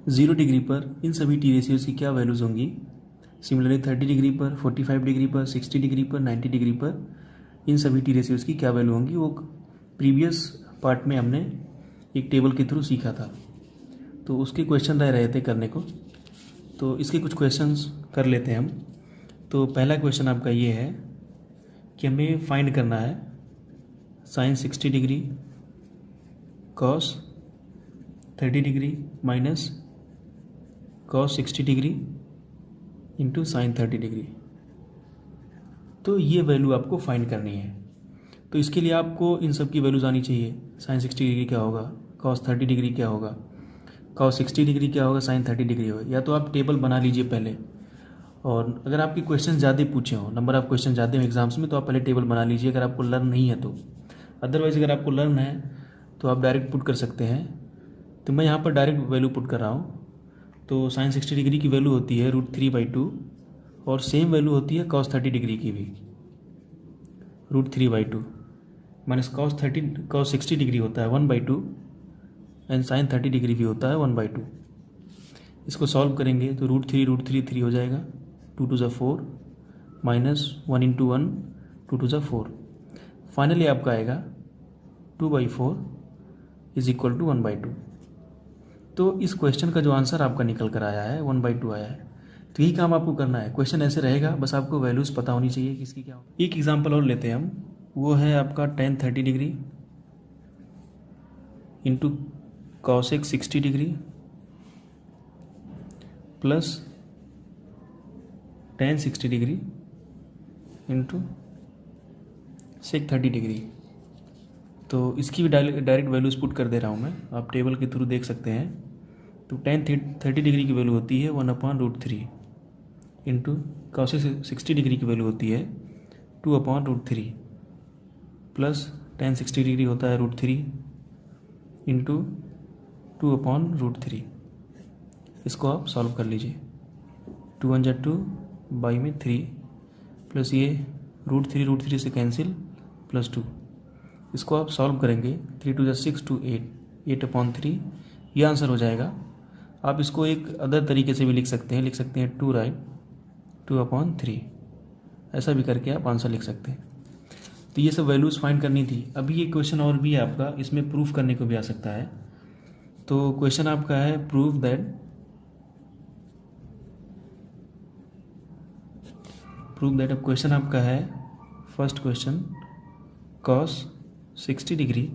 0 degree पर इन सभी T ratios की क्या वैल्यूज़ होंगी। सिमिलरली 30 डिग्री पर, 45 डिग्री पर, 60 डिग्री पर, 90 डिग्री पर इन सभी टी रेशियोज़ की क्या वैल्यू होंगी, वो प्रीवियस पार्ट में हमने एक टेबल के थ्रू सीखा था। तो उसके क्वेश्चन रह रहे थे करने को, तो इसके कुछ क्वेश्चंस कर लेते हैं हम। तो पहला क्वेश्चन आपका ये है कि हमें फाइंड करना है sine 60 degree cos 30 degree minus cos 60 degree into sine 30 degree. तो ये वैल्यू आपको फाइंड करनी है। तो इसके लिए आपको इन सब की वैल्यूज़ आनी चाहिए। साइन 60 डिग्री क्या होगा, कॉस 30 डिग्री क्या होगा, कॉस 60 डिग्री क्या होगा, साइन 30 डिग्री होगा। या तो आप टेबल बना लीजिए पहले, और अगर आपके क्वेश्चन ज़्यादा पूछे हों, नंबर ऑफ क्वेश्चन ज़्यादा हो एग्जाम्स में, तो आप पहले टेबल बना लीजिए अगर आपको लर्न नहीं है तो। अदरवाइज़ अगर आपको लर्न है तो आप डायरेक्ट पुट कर सकते हैं। तो मैं यहाँ पर डायरेक्ट वैल्यू पुट कर रहा हूँ। तो साइन 60 डिग्री की वैल्यू होती है √3/2, और सेम वैल्यू होती है कॉस 30 डिग्री की भी, √3/2 माइनस कॉस 60 डिग्री होता है 1/2, एंड साइन 30 डिग्री भी होता है 1/2। इसको सॉल्व करेंगे तो √3 हो जाएगा, 2 2 4 माइनस 1 × 1 2 2 4। फाइनली आपका आएगा 2/4 इज इक्वल टू 1/2। तो इस क्वेश्चन का जो आंसर आपका निकल कर आया है 1/2 आया है। तो यही काम आपको करना है। क्वेश्चन ऐसे रहेगा, बस आपको वैल्यूज़ पता होनी चाहिए किसकी क्या हो। एक एग्जांपल और लेते हैं हम, वो है आपका tan 30 degree into cosec 60 degree plus tan 60 degree into sec 30 degree. तो इसकी भी डायरेक्ट वैल्यूज़ पुट कर दे रहा हूँ मैं, आप टेबल के थ्रू देख सकते हैं। तो tan 30 डिग्री की वैल्यू होती है 1/√3 इंटू cosec 60 डिग्री की वैल्यू होती है 2/√3 प्लस tan 60 डिग्री होता है √3 इंटू 2/√3। इसको आप सॉल्व कर लीजिए। 2 1 जा 2, बाई में 3 प्लस ये √3 से कैंसिल प्लस 2। इसको आप सॉल्व करेंगे, 3 2 जा 6 2 8 8/3, ये आंसर हो जाएगा। आप इसको एक अदर तरीके से भी लिख सकते हैं 2 राइट 2/3, ऐसा भी करके आप आंसर लिख सकते हैं। तो ये सब वैल्यूज़ फाइंड करनी थी। अभी ये क्वेश्चन और भी है आपका, इसमें प्रूफ करने को भी आ सकता है। तो क्वेश्चन आपका है प्रूव दैट अब क्वेश्चन आपका है first question, cos 60 degree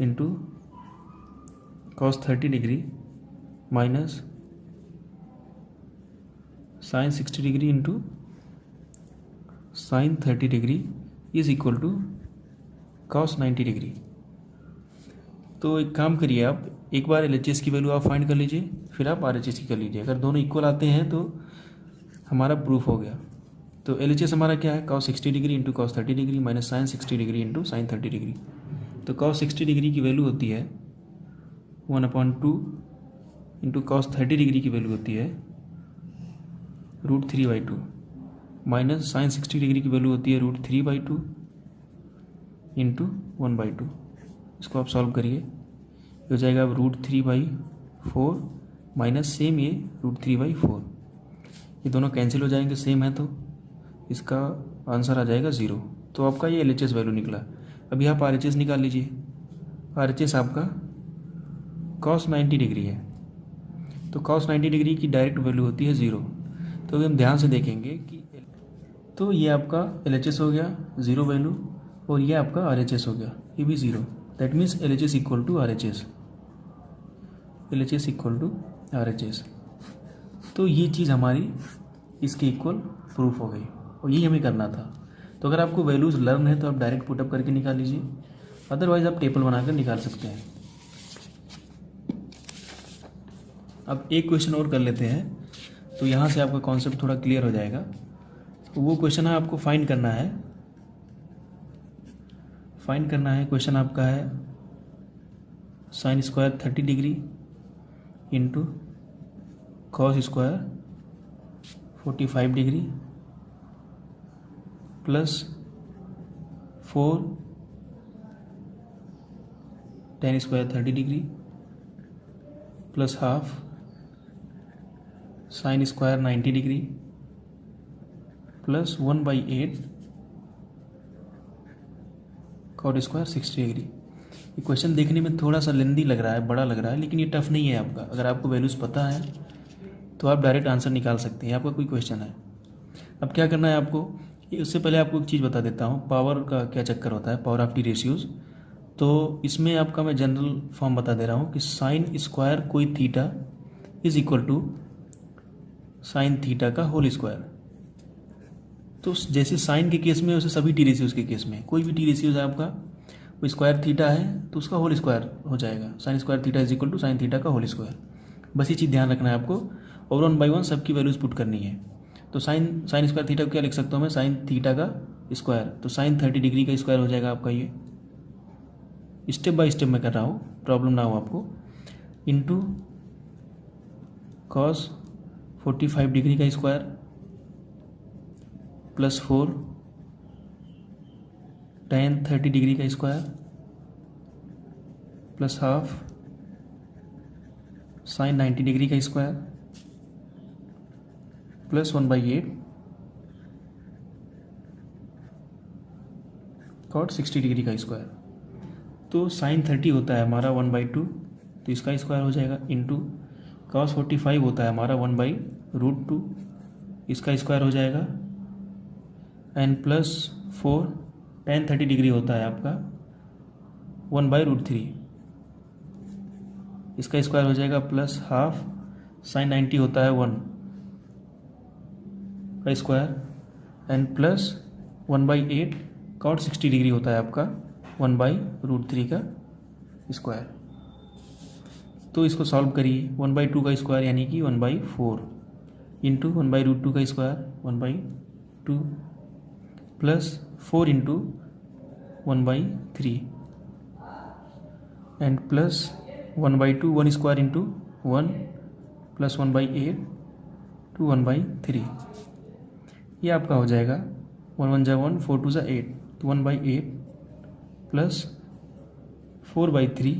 into cos 30 degree minus sine 60 degree into sine 30 degree is equal to cos 90 degree. तो एक काम करिए, आप एक बार LHS की वैल्यू आप फाइंड कर लीजिए, फिर आप RHS की कर लीजिए। अगर दोनों इक्वल आते हैं तो हमारा प्रूफ हो गया। तो LHS हमारा क्या है, cos 60 degree into cos 30 degree minus sine 60 degree into sine 30 degree. तो cos 60 डिग्री की वैल्यू होती है 1/2 इंटू cos 30 डिग्री की वैल्यू होती है √3/2 माइनस साइन 60 डिग्री की वैल्यू होती है √3/2 इंटू 1/2। इसको आप सॉल्व करिए, हो जाएगा अब √3/4 माइनस सेम ये √3/4। ये दोनों कैंसिल हो जाएंगे, सेम है, तो इसका आंसर आ जाएगा 0। तो आपका ये LHS वैल्यू निकला। अभी आप RHS निकाल लीजिए। RHS आपका cos 90 डिग्री है, तो cos 90 डिग्री की डायरेक्ट वैल्यू होती है 0। तो अभी हम ध्यान से देखेंगे कि तो ये आपका LHS हो गया 0 वैल्यू, और ये आपका RHS हो गया, ये भी 0। That means LHS equal to RHS। तो ये चीज़ हमारी इसके इक्वल प्रूफ हो गई, और यही हमें करना था। तो अगर आपको वैल्यूज़ लर्न है तो आप डायरेक्ट पुटअप करके निकाल लीजिए, अदरवाइज़ आप टेबल बनाकर निकाल सकते हैं। अब एक क्वेश्चन और कर लेते हैं, तो यहाँ से आपका कॉन्सेप्ट थोड़ा क्लियर हो जाएगा। तो वो क्वेश्चन है आपको फाइंड करना है। क्वेश्चन आपका है sine square 30 degree into cos square 45 degree plus 4 tan square 30 degree plus half sine square 90 degree plus 1/8 cot square 60 degree. ये क्वेश्चन देखने में थोड़ा सा लेंदी लग रहा है, बड़ा लग रहा है, लेकिन ये टफ नहीं है आपका। अगर आपको वैल्यूज़ पता है तो आप डायरेक्ट आंसर निकाल सकते हैं। आपका कोई क्वेश्चन है, अब क्या करना है आपको, उससे पहले आपको एक चीज़ बता देता हूँ, पावर का क्या चक्कर होता है, पावर ऑफ टी रेशियोज़। तो इसमें आपका मैं जनरल फॉर्म बता दे रहा हूँ कि साइन स्क्वायर कोई theta is equal to sine theta का होल स्क्वायर। तो जैसे साइन के केस में वैसे सभी टी रेशियोज़ के केस में कोई भी टी रेशियोज़ है आपका, वो स्क्वायर थीटा है तो उसका होल स्क्वायर हो जाएगा, sine square theta is equal to sine theta का होल स्क्वायर। बस ये चीज़ ध्यान रखना है आपको, और 1/1 सबकी वैल्यूज़ पुट करनी है। तो साइन स्क्वायर थीटा को क्या लिख सकता हूँ मैं, साइन थीटा का स्क्वायर, तो साइन 30 डिग्री का स्क्वायर हो जाएगा आपका। ये स्टेप बाय स्टेप मैं कर रहा हूँ, प्रॉब्लम ना हो आपको। इंटू कॉस 45 डिग्री का स्क्वायर प्लस 4 tan 30 डिग्री का square plus half sign 90 degree का स्क्वायर प्लस 1/8 कॉट 60 डिग्री का स्क्वायर। तो साइन 30 होता है हमारा 1/2, तो इसका स्क्वायर हो जाएगा, इंटू कॉस 45 होता है हमारा 1/√2, इसका स्क्वायर हो जाएगा, एन प्लस 4 tan 30 डिग्री होता है आपका 1/√3, इसका स्क्वायर हो जाएगा, प्लस हाफ साइन 90 होता है 1 का square, and plus 1/8 cot 60 degree होता है आपका 1/√3 का स्क्वायर। तो इसको सॉल्व करिए, 1/2 का स्क्वायर यानी कि 1/4 इंटू 1/√2 का square 1/2 plus 4 into 1/3 and plus 1/2 1 square into 1 plus 1/8 to 1/3। ये आपका हो जाएगा 1 1 जा 1 4 2 जा 8, तो 1/8 प्लस 4/3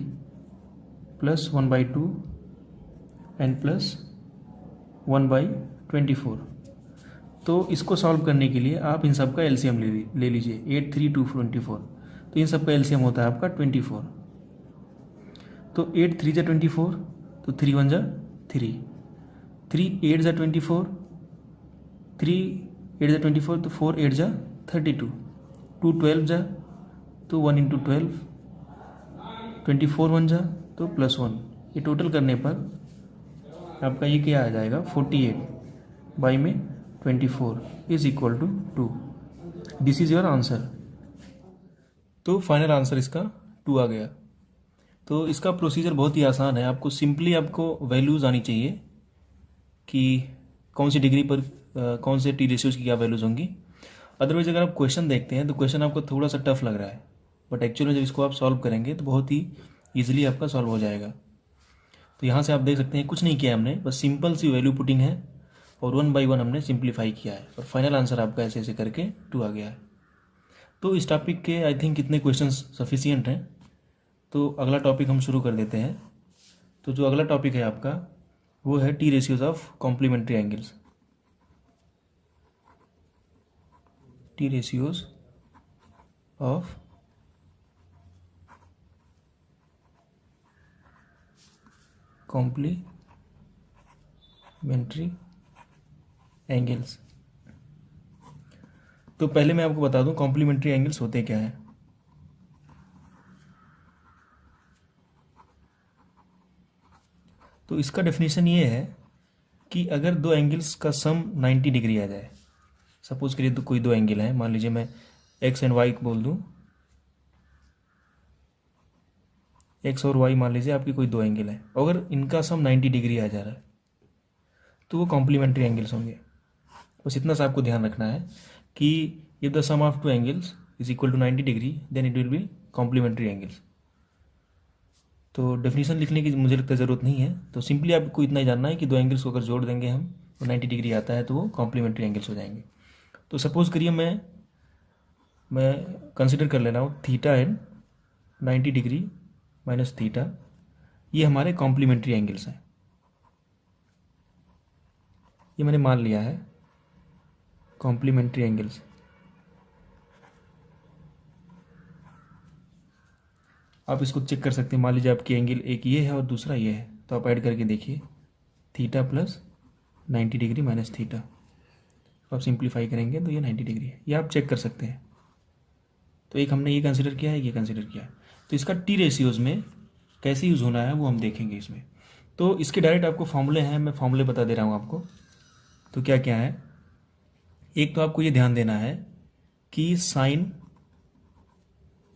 प्लस 1/2 एंड प्लस 1/24। तो इसको सॉल्व करने के लिए आप इन सब का एलसीएम ले लीजिए, 8 3 2 24, तो इन सब का एलसीएम होता है आपका 24। तो 8 3 जा 24, तो 3 1 जा 3, 3 8 जा 24, 3 8 जा 24, तो 4 8 जा 32, 2 12 जा, तो 1 इंटू 12, 24 1 जा तो प्लस 1। ये टोटल करने पर आपका ये क्या आ जाएगा, 48 बाई में 24 is equal to 2। This is your answer. तो फाइनल आंसर इसका 2 आ गया। तो इसका प्रोसीजर बहुत ही आसान है, आपको सिंपली आपको वैल्यूज़ आनी चाहिए कि कौन सी डिग्री पर कौन से टी रेशियोज़ की क्या वैल्यूज़ होंगी। अदरवाइज अगर आप क्वेश्चन देखते हैं तो क्वेश्चन आपको थोड़ा सा टफ लग रहा है, बट एक्चुअली जब इसको आप सॉल्व करेंगे तो बहुत ही ईजिली आपका सॉल्व हो जाएगा। तो यहाँ से आप देख सकते हैं कुछ नहीं किया हमने, बस सिंपल सी वैल्यू पुटिंग है और 1/1 हमने सिंप्लीफाई किया है, और फाइनल आंसर आपका ऐसे ऐसे करके 2 आ गया है। तो इस टॉपिक के आई थिंक इतने क्वेश्चंस सफिशिएंट हैं। तो अगला टॉपिक हम शुरू कर देते हैं। तो जो अगला टॉपिक है आपका वो है T ratios of complementary angles. T ratios of complementary angles. तो पहले मैं आपको बता दूं कॉम्प्लीमेंट्री एंगल्स होते क्या हैं। तो इसका डेफिनेशन ये है कि अगर दो एंगल्स का सम 90 डिग्री आ जाए, सपोज करिए तो कोई दो एंगल है, मान लीजिए मैं एक्स एंड वाई बोल दूं, एक्स और वाई मान लीजिए आपकी कोई दो एंगल है, अगर इनका सम 90 डिग्री आ जा रहा है तो वो कॉम्प्लीमेंट्री एंगल्स होंगे। बस इतना सा आपको ध्यान रखना है कि if the sum of two angles is equal to 90 degree then it will be complementary angles. तो डेफिनेशन लिखने की मुझे लगता है ज़रूरत नहीं है, तो सिंपली आपको इतना ही जानना है कि दो एंगल्स को अगर जोड़ देंगे हम तो 90 डिग्री आता है तो वो कॉम्प्लीमेंट्री एंगल्स हो जाएंगे। तो सपोज करिए मैं कंसिडर कर ले रहा हूँ theta and 90 degree minus theta, ये हमारे कॉम्प्लीमेंट्री एंगल्स हैं। ये मैंने मान लिया है कॉम्प्लीमेंट्री एंगल्स। आप इसको चेक कर सकते हैं। मान लीजिए आपकी एंगल एक ये है और दूसरा ये है, तो आप ऐड करके देखिए, theta plus 90 degree minus theta. आप सिंप्लीफाई करेंगे तो ये 90 डिग्री है, ये आप चेक कर सकते हैं। तो एक हमने ये कंसिडर किया है, ये कंसिडर किया है। तो इसका टी रेशियोज़ में कैसे यूज़ होना है वो हम देखेंगे इसमें। तो इसके डायरेक्ट आपको फॉर्मूले हैं, मैं फॉर्मूले बता दे रहा हूँ आपको। तो क्या क्या है, एक तो आपको ये ध्यान देना है कि साइन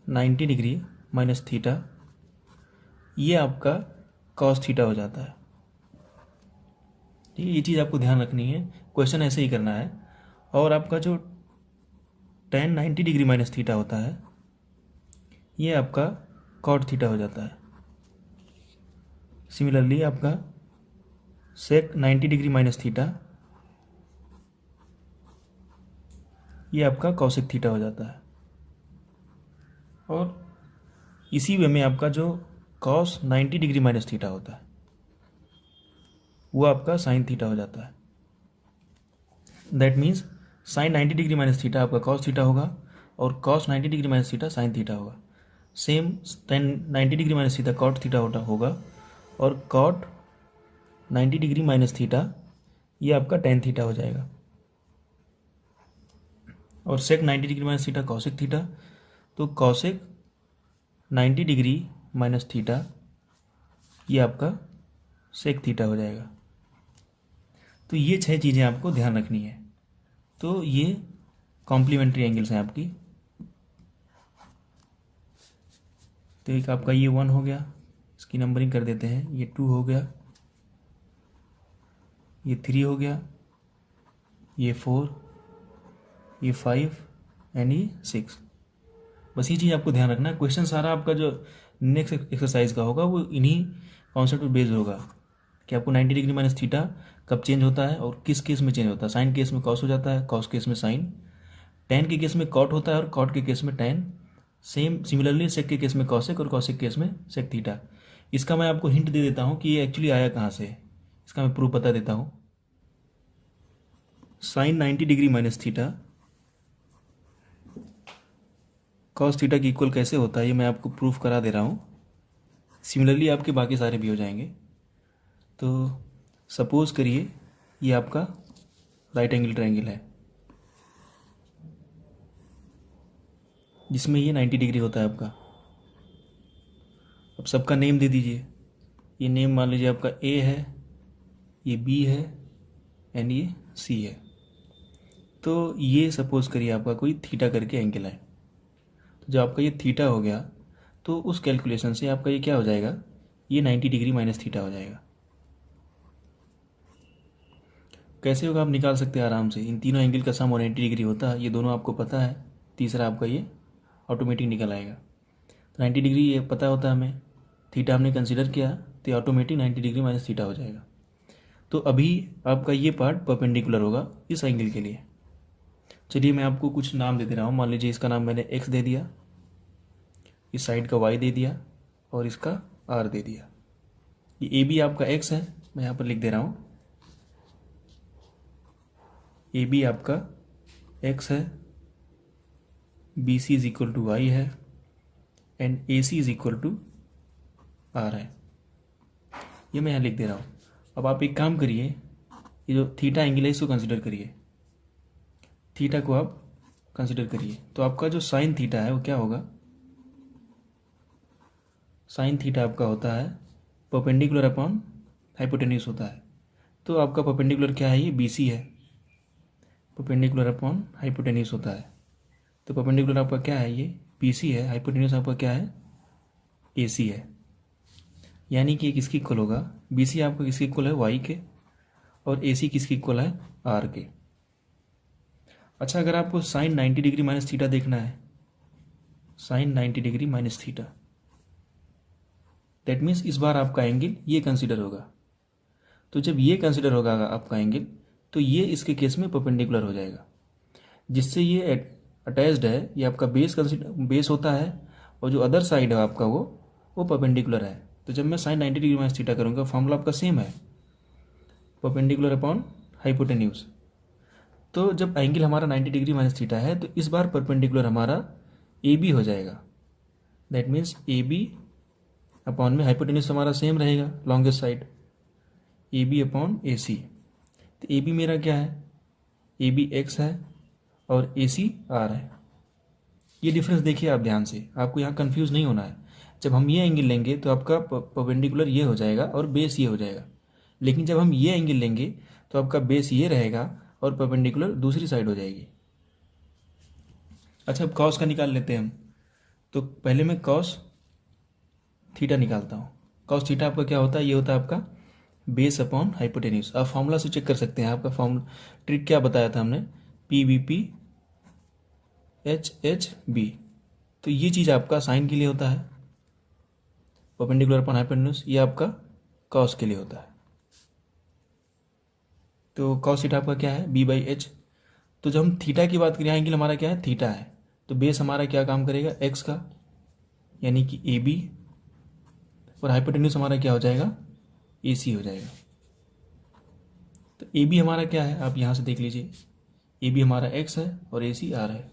90 डिग्री माइनस थीटा ये आपका कॉस थीटा हो जाता है। ठीक है, ये चीज़ आपको ध्यान रखनी है, क्वेश्चन ऐसे ही करना है। और आपका जो tan 90 डिग्री माइनस थीटा होता है ये आपका कॉट थीटा हो जाता है। सिमिलरली आपका सेक 90 डिग्री माइनस थीटा ये आपका कॉसेक थीटा हो जाता है। और इसी वे में आपका जो कॉस 90 डिग्री माइनस थीटा होता है वो आपका साइन थीटा हो जाता है। That means sine 90 degree minus theta आपका कॉस थीटा होगा और cos 90 degree minus theta sine theta होगा। Same tan 90 degree minus theta cot theta होगा और कॉट 90 डिग्री माइनस थीटा ये आपका tan थीटा हो जाएगा। और सेक 90 degree minus theta cosec theta, तो कॉसेक 90 डिग्री माइनस थीटा ये आपका सेक थीटा हो जाएगा। तो ये 6 चीज़ें आपको ध्यान रखनी है। तो ये कॉम्प्लीमेंट्री एंगल्स हैं आपकी। तो एक आपका ये 1 हो गया, इसकी नंबरिंग कर देते हैं, ये 2 हो गया, ये 3 हो गया, ये 4, ये 5 एंड ये 6। बस ये चीज़ आपको ध्यान रखना है। क्वेश्चन सारा आपका जो नेक्स्ट एक्सरसाइज का होगा वो इन्हीं कॉन्सेप्ट पर बेस्ड होगा कि आपको 90 डिग्री माइनस थीटा कब चेंज होता है और किस केस में चेंज होता है। साइन केस में कॉस हो जाता है, कॉस केस में साइन, टैन के केस में कॉट होता है और कॉट के केस में टैन, सिमिलरली सेक के केस में कॉसेक और कॉसेक केस में सेक थीटा। इसका मैं आपको हिंट दे देता हूँ कि ये एक्चुअली आया कहाँ से, इसका मैं प्रूफ बता देता हूँ। Sine 90 degree minus theta cos theta की इक्वल कैसे होता है ये मैं आपको प्रूफ करा दे रहा हूँ। सिमिलरली आपके बाकी सारे भी हो जाएंगे। तो सपोज करिए ये आपका राइट एंगल ट्रायंगल है जिसमें ये 90 डिग्री होता है आपका। अब सबका नेम दे दीजिए। ये नेम मान लीजिए आपका ए है, ये बी है एंड ये सी है। तो ये सपोज करिए आपका कोई थीटा करके एंगल है। तो जब आपका ये थीटा हो गया तो उस कैलकुलेशन से आपका ये क्या हो जाएगा, ये 90 डिग्री माइनस थीटा हो जाएगा। कैसे होगा आप निकाल सकते हैं आराम से। इन तीनों एंगल का सम 180 डिग्री होता है, ये दोनों आपको पता है। तीसरा आपका ये ऑटोमेटिक निकल आएगा। तो 90 डिग्री ये पता होता है हमें, थीटा हमने कंसिडर किया तो ऑटोमेटिक 90 डिग्री माइनस थीटा हो जाएगा। तो अभी आपका ये पार्ट परपेंडिकुलर होगा इस एंगल के लिए। चलिए मैं आपको कुछ नाम दे दे रहा हूँ। मान लीजिए इसका नाम मैंने एक्स दे दिया, इस साइड का वाई दे दिया और इसका आर दे दिया। ये ए बी आपका एक्स है, मैं यहाँ पर लिख दे रहा हूँ ए बी आपका एक्स है, B C is equal to Y है and A C is equal to R है। ये मैं यहाँ लिख दे रहा हूँ। अब आप एक काम करिए, ये जो थीटा एंगल है इसको कंसिडर करिए, थीटा को आप कंसिडर करिए। तो आपका जो साइन थीटा है वो क्या होगा, साइन थीटा आपका होता है परपेंडिकुलर अपॉन हाइपोटेन्यूज होता है। तो आपका परपेंडिकुलर क्या है, ये बी सी है, परपेंडिकुलर अपॉन हाइपोटेन्यूज होता है। तो परपेंडिकुलर आपका क्या है, ये बी सी है, हाइपोटेन्यूज आपका क्या है, ए सी है। यानी कि किसकी इक्वल होगा, बी सी आपका किसकी इक्वल है, वाई के, और ए सी किसकी इक्वल है, आर के। अच्छा, अगर आपको साइन 90 डिग्री माइनस थीटा देखना है, sine 90 degree minus theta, that means इस बार आपका एंगल ये कंसिडर होगा। तो जब ये कंसिडर होगा आपका एंगल, तो ये इसके केस में परपेंडिकुलर हो जाएगा। जिससे ये अटैच्ड है, ये आपका बेस होता है और जो अदर साइड है आपका वो परपेंडिकुलर है। तो जब मैं साइन 90 डिग्री माइनस थीटा करूँगा, फॉर्मूला आपका सेम है, परपेंडिकुलर अपॉन हाइपोटेन्यूज। तो जब एंगल हमारा 90 डिग्री माइनस थीटा है तो इस बार परपेंडिकुलर हमारा ए बी हो जाएगा। That means A B upon में हाइपोटेन्यूज हमारा सेम रहेगा longest side, A B upon A C. तो ए बी मेरा क्या है, ए बी एक्स है और ए सी आर है। ये डिफरेंस देखिए आप ध्यान से, आपको यहाँ कंफ्यूज नहीं होना है। जब हम ये एंगल लेंगे तो आपका परपेंडिकुलर ये हो जाएगा और बेस ये हो जाएगा, लेकिन जब हम ये एंगल लेंगे तो आपका बेस ये रहेगा और परपेंडिकुलर दूसरी साइड हो जाएगी। अच्छा, अब कॉस का निकाल लेते हैं हम। तो पहले मैं कॉस थीटा निकालता हूँ। कॉस थीटा आपका क्या होता है, ये होता है आपका बेस अपॉन हाइपोटेन्यूज। आप फॉर्मूला से चेक कर सकते हैं, आपका फॉर्मूला ट्रिक क्या बताया था हमने, P B P H H B. तो ये चीज़ आपका साइन के लिए होता है, परपेंडिकुलर अपॉन हाइपोटेन्यूज, ये आपका कॉस के लिए होता है। तो कॉस थीटा आपका क्या है, बी बाई एच। तो जब हम थीटा की बात करें, एंगल हमारा क्या है, थीटा है, तो बेस हमारा क्या काम करेगा, एक्स का, यानी कि ए बी, और हाइपोटेन्यूज हमारा क्या हो जाएगा, ए सी हो जाएगा। तो ए बी हमारा क्या है, आप यहाँ से देख लीजिए, ए बी हमारा एक्स है और ए सी आर है।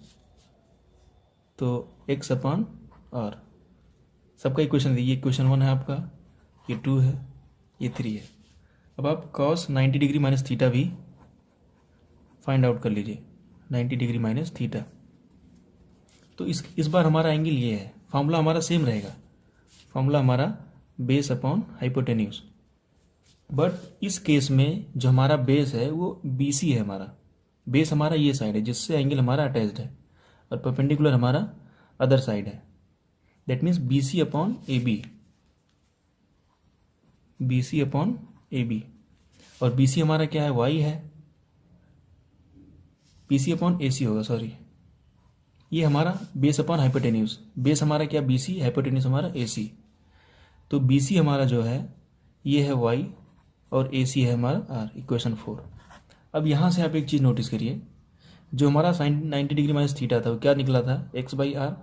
तो एक्स अपॉन आर, सबका इक्वेशन देखिए, इक्वेशन 1 है आपका, ये 2 है, ये 3 है। अब आप कॉस 90 डिग्री माइनस थीटा भी फाइंड आउट कर लीजिए, 90 डिग्री माइनस थीटा। तो इस बार हमारा एंगल ये है, फॉर्मूला हमारा सेम रहेगा, फॉर्मूला हमारा बेस अपॉन हाइपोटेन्यूज। बट इस केस में जो हमारा बेस है वो बी सी है, हमारा बेस हमारा ये साइड है जिससे एंगल हमारा अटैच्ड है, और परपेंडिकुलर हमारा अदर साइड है। That means B C upon A B, B C upon A B, और बी सी हमारा क्या है, वाई है, बी सी अपॉन ए सी होगा, सॉरी, ये हमारा बेस अपॉन हाइपोटेन्यूज। बेस हमारा क्या, बी सी, हाइपोटेन्यूज हमारा ए सी। तो बी सी हमारा जो है ये है वाई और ए सी है हमारा आर, इक्वेशन 4। अब यहाँ से आप एक चीज़ नोटिस करिए, जो हमारा साइन 90 डिग्री माइनस थीटा था वो क्या निकला था, एक्स बाई आर,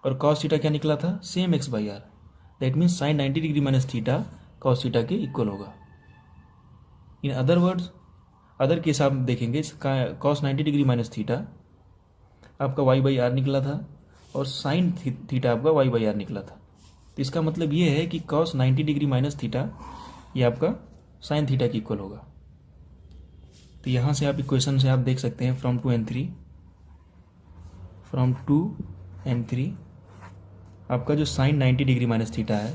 और कॉस थीटा क्या निकला था, same X by R. That means sine 90 degree minus theta cos theta के इक्वल होगा। In other words, other case आप देखेंगे, कॉस 90 डिग्री माइनस थीटा आपका वाई बाई आर निकला था, और साइन थीटा आपका वाई बाई आर निकला था। तो इसका मतलब ये है कि कॉस 90 डिग्री माइनस थीटा ये आपका साइन थीटा की इक्वल होगा। तो यहाँ से आप इक्वेशन से आप देख सकते हैं, फ्रॉम 2 and 3, फ्रॉम 2 and 3 आपका जो साइन 90 डिग्री माइनस थीटा है,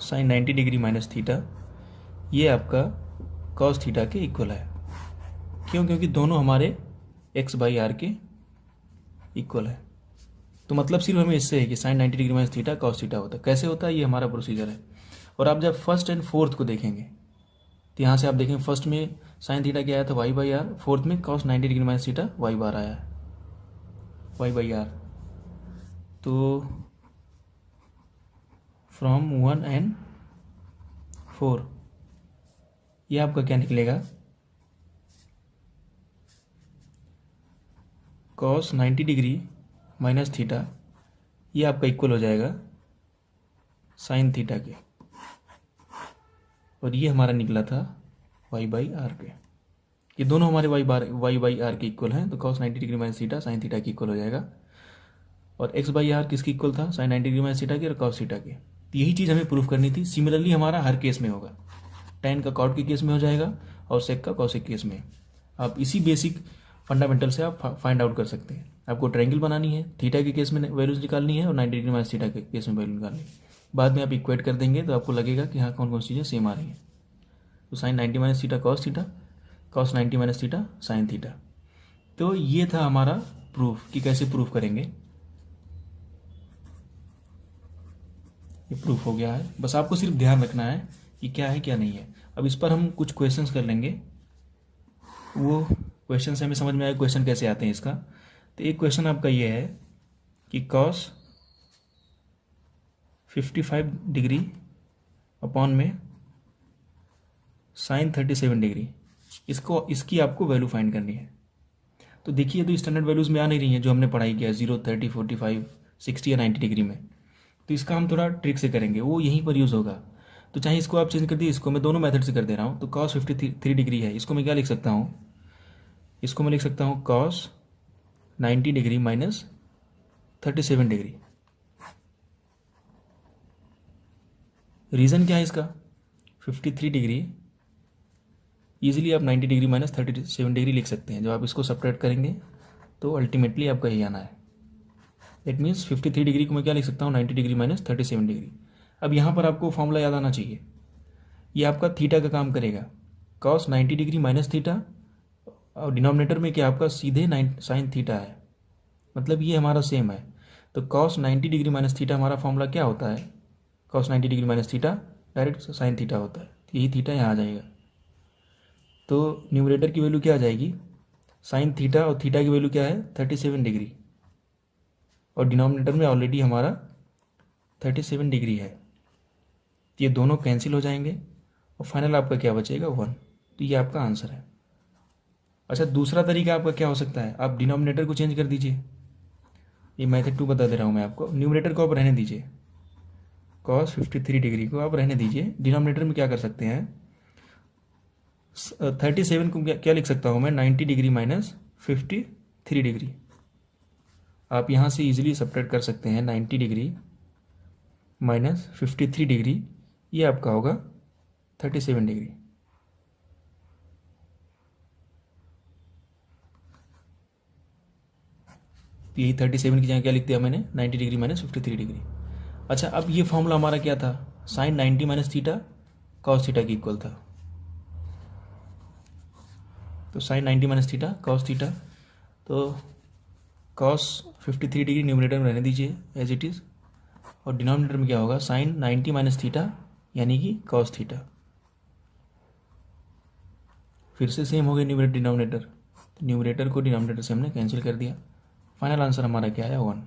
साइन 90 डिग्री माइनस थीटा ये आपका कॉस थीटा के इक्वल है। क्यों, क्योंकि दोनों हमारे एक्स बाई आर के इक्वल है। तो मतलब सिर्फ हमें इससे है कि sine 90 degree minus theta cos theta होता है। कैसे होता है, ये हमारा प्रोसीजर है। और आप जब फर्स्ट एंड फोर्थ को देखेंगे तो यहाँ से आप देखेंगे, फर्स्ट में साइन थीटा क्या आया था, वाई बाई आर, फोर्थ में cos 90 degree minus theta Y bar आया है, वाई बाई आर। तो फ्रॉम 1 and 4 ये आपका क्या निकलेगा, कॉस 90 डिग्री माइनस थीटा ये आपका इक्वल हो जाएगा साइन थीटा के, और ये हमारा निकला था वाई बाई आर के। ये दोनों हमारे वाई बाई आर के इक्वल हैं, तो cos 90 degree minus theta sine theta की इक्वल हो जाएगा। और एक्स बाई आर किसकी इक्वल था, साइन 90 डिग्री माइनस थीटा के और कॉस थीटा के। तो यही चीज़ हमें प्रूफ करनी थी। सिमिलरली हमारा हर केस में होगा, tan का कॉट के केस में हो जाएगा और सेक का कॉसेक केस में। आप इसी बेसिक फंडामेंटल से आप फाइंड आउट कर सकते हैं। आपको ट्रायंगल बनानी है, थीटा के केस में वैल्यूज निकालनी है और 90 डिग्री माइनस थीटा के केस में वैल्यू निकालनी है। बाद में आप इक्वेट कर देंगे तो आपको लगेगा कि हाँ कौन कौन सी चीज़ें सेम आ रही हैं। तो sine 90 minus theta cos theta, cos 90 minus theta sine theta. तो ये था हमारा प्रूफ कि कैसे प्रूफ करेंगे। ये प्रूफ हो गया है, बस आपको सिर्फ ध्यान रखना है कि क्या है क्या नहीं है। अब इस पर हम कुछ क्वेश्चंस कर लेंगे, वो क्वेश्चन से हमें समझ में आए क्वेश्चन कैसे आते हैं इसका। तो एक क्वेश्चन आपका ये है कि कॉस 55 डिग्री अपॉन में साइन 37 डिग्री, इसकी आपको वैल्यू फाइंड करनी है। तो देखिए तो स्टैंडर्ड वैल्यूज़ में आ नहीं रही हैं जो हमने पढ़ाई किया 0, 30, 45, 60 या 90 डिग्री में। तो इसका हम थोड़ा ट्रिक से करेंगे, वो यहीं पर यूज़ होगा। तो चाहे इसको आप चेंज कर दिए, इसको मैं दोनों मेथड से कर दे रहा हूँ। तो cos 53 डिग्री है, इसको मैं क्या लिख सकता हूँ, इसको मैं लिख सकता हूँ cos 90 degree minus 37 degree. Reason क्या है इसका, 53 डिग्री ईजिली आप 90 डिग्री माइनस 37 डिग्री लिख सकते हैं। जब आप इसको सब्ट्रैक्ट करेंगे तो अल्टीमेटली आपका यही आना है। दैट मीन्स 53 डिग्री को मैं क्या लिख सकता हूँ, 90 डिग्री माइनस 37 डिग्री। अब यहाँ पर आपको फॉर्मूला याद आना चाहिए, ये आपका थीटा का काम करेगा। cos 90 डिग्री माइनस थीटा और डिनोमिनेटर में क्या आपका सीधे साइन थीटा है, मतलब ये हमारा सेम है। तो cos 90 डिग्री माइनस थीटा हमारा फॉर्मूला क्या होता है, cos 90 degree minus theta direct sine theta होता है। तो यही थीटा यहाँ आ जाएगा। तो न्यूमरेटर की वैल्यू क्या आ जाएगी, साइन थीटा, और थीटा की वैल्यू क्या है 37 डिग्री, और डिनोमिनेटर में ऑलरेडी हमारा 37 डिग्री है। तो ये दोनों कैंसिल हो जाएंगे और फाइनल आपका क्या बचेगा 1। तो ये आपका आंसर है। अच्छा, दूसरा तरीका आपका क्या हो सकता है, आप डिनोमिनेटर को चेंज कर दीजिए। ये मेथड 2 बता दे रहा हूँ मैं आपको। न्यूमरेटर को आप रहने दीजिए, cos 53 डिग्री को आप रहने दीजिए। डिनोमिनेटर में क्या कर सकते हैं, 37 को क्या लिख सकता हूँ मैं, 90 डिग्री माइनस 53 डिग्री। आप यहाँ से इजीली सब्ट्रैक्ट कर सकते हैं 90 डिग्री माइनस 53 डिग्री, ये आपका होगा 37 डिग्री। तो यही 37 की जगह क्या लिख दिया मैंने, 90 डिग्री माइनस 53 डिग्री। अच्छा, अब ये फॉर्मूला हमारा क्या था, sine 90 minus theta cos theta की इक्वल था। तो sine 90 minus theta cos theta, तो कॉस 53 डिग्री न्यूमरेटर में रहने दीजिए एज इट इज़, और डिनोमिनेटर में क्या होगा, साइन 90 माइनस थीटा यानी कि कॉस थीटा। फिर से सेम हो गया न्यूमरेटर डिनोमिनेटर, तो न्यूमरेटर को डिनोमिनेटर से हमने कैंसिल कर दिया। फाइनल आंसर हमारा क्या है 1।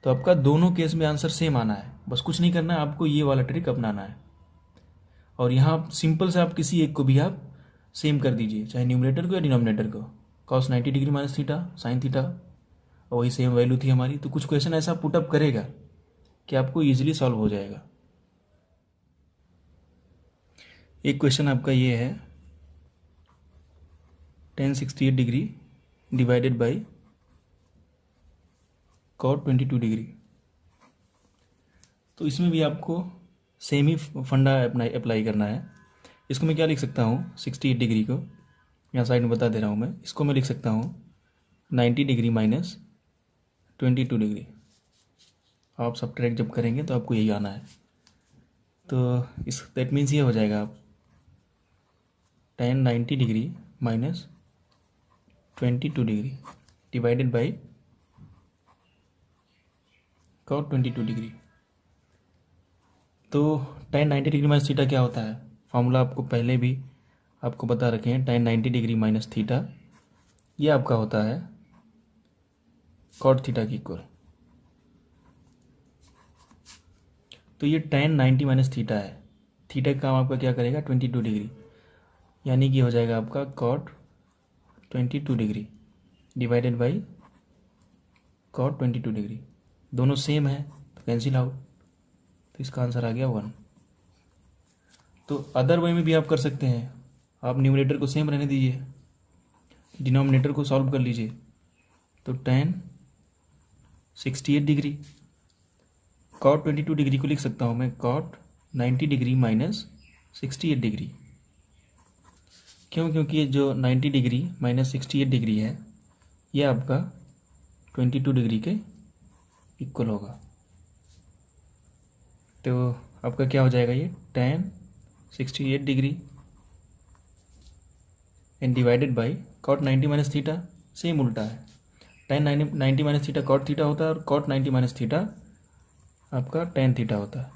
तो आपका दोनों केस में आंसर सेम आना है, बस कुछ नहीं करना है, आपको ये वाला ट्रिक अपनाना है। और यहाँ सिंपल से आप किसी एक को भी आप सेम कर दीजिए, चाहे न्यूमरेटर को या डिनोमिनेटर को। cos 90 degree minus theta sine theta, और वही सेम वैल्यू थी हमारी। तो कुछ क्वेश्चन ऐसा पुटअप करेगा कि आपको ईजिली सॉल्व हो जाएगा। एक क्वेश्चन आपका ये है, tan 68 degree divided by cot 22 degree. तो इसमें भी आपको सेम ही फंडा अप्लाई करना है। इसको मैं क्या लिख सकता हूँ, 68 डिग्री को यहाँ साइड में बता दे रहा हूँ मैं, इसको मैं लिख सकता हूँ 90 डिग्री माइनस 22 डिग्री। आप सब्ट्रैक्ट जब करेंगे तो आपको यही आना है। तो इस दैट मीन्स ये हो जाएगा, आप tan 90 degree minus 22 degree divided by cot 22 degree. तो tan 90 डिग्री माइनस थीटा क्या होता है, फॉर्मूला आपको पहले भी आपको बता रखे हैं, tan 90 डिग्री माइनस थीटा ये आपका होता है cot थीटा की इक्वल। तो ये tan 90 माइनस थीटा है, थीटा का काम आपका क्या करेगा 22 डिग्री, यानी कि हो जाएगा आपका cot 22 degree divided by cot 22 degree. दोनों सेम है तो कैंसिल आउट, तो इसका आंसर आ गया 1। तो अदर वे में भी आप कर सकते हैं, आप न्यूमरेटर को सेम रहने दीजिए, डिनोमिनेटर को सॉल्व कर लीजिए। तो tan 68 डिग्री cot 22 डिग्री को लिख सकता हूँ मैं cot 90 डिग्री माइनस 68 डिग्री। क्यों, क्योंकि ये जो 90 डिग्री माइनस 68 डिग्री है ये आपका 22 डिग्री के इक्वल होगा। तो आपका क्या हो जाएगा, ये tan 68 degree and divided by cot 90 minus theta, same उल्टा है, tan 90 minus theta cot theta होता है और cot 90 माइनस थीटा आपका tan थीटा होता है।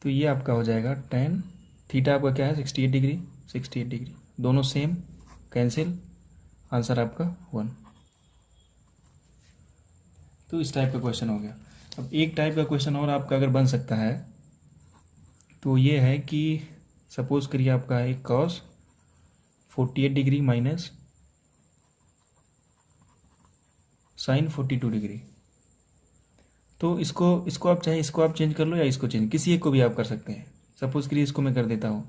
तो ये आपका हो जाएगा tan थीटा आपका क्या है 68 डिग्री, 68 डिग्री दोनों सेम, कैंसिल, आंसर आपका 1। तो इस टाइप का क्वेश्चन हो गया। अब एक टाइप का क्वेश्चन और आपका अगर बन सकता है तो ये है कि सपोज करिए आपका है cos 48 degree minus sine 42 degree. तो इसको आप चाहे इसको आप चेंज कर लो या इसको चेंज, किसी एक को भी आप कर सकते हैं। सपोज़ के लिए इसको मैं कर देता हूँ,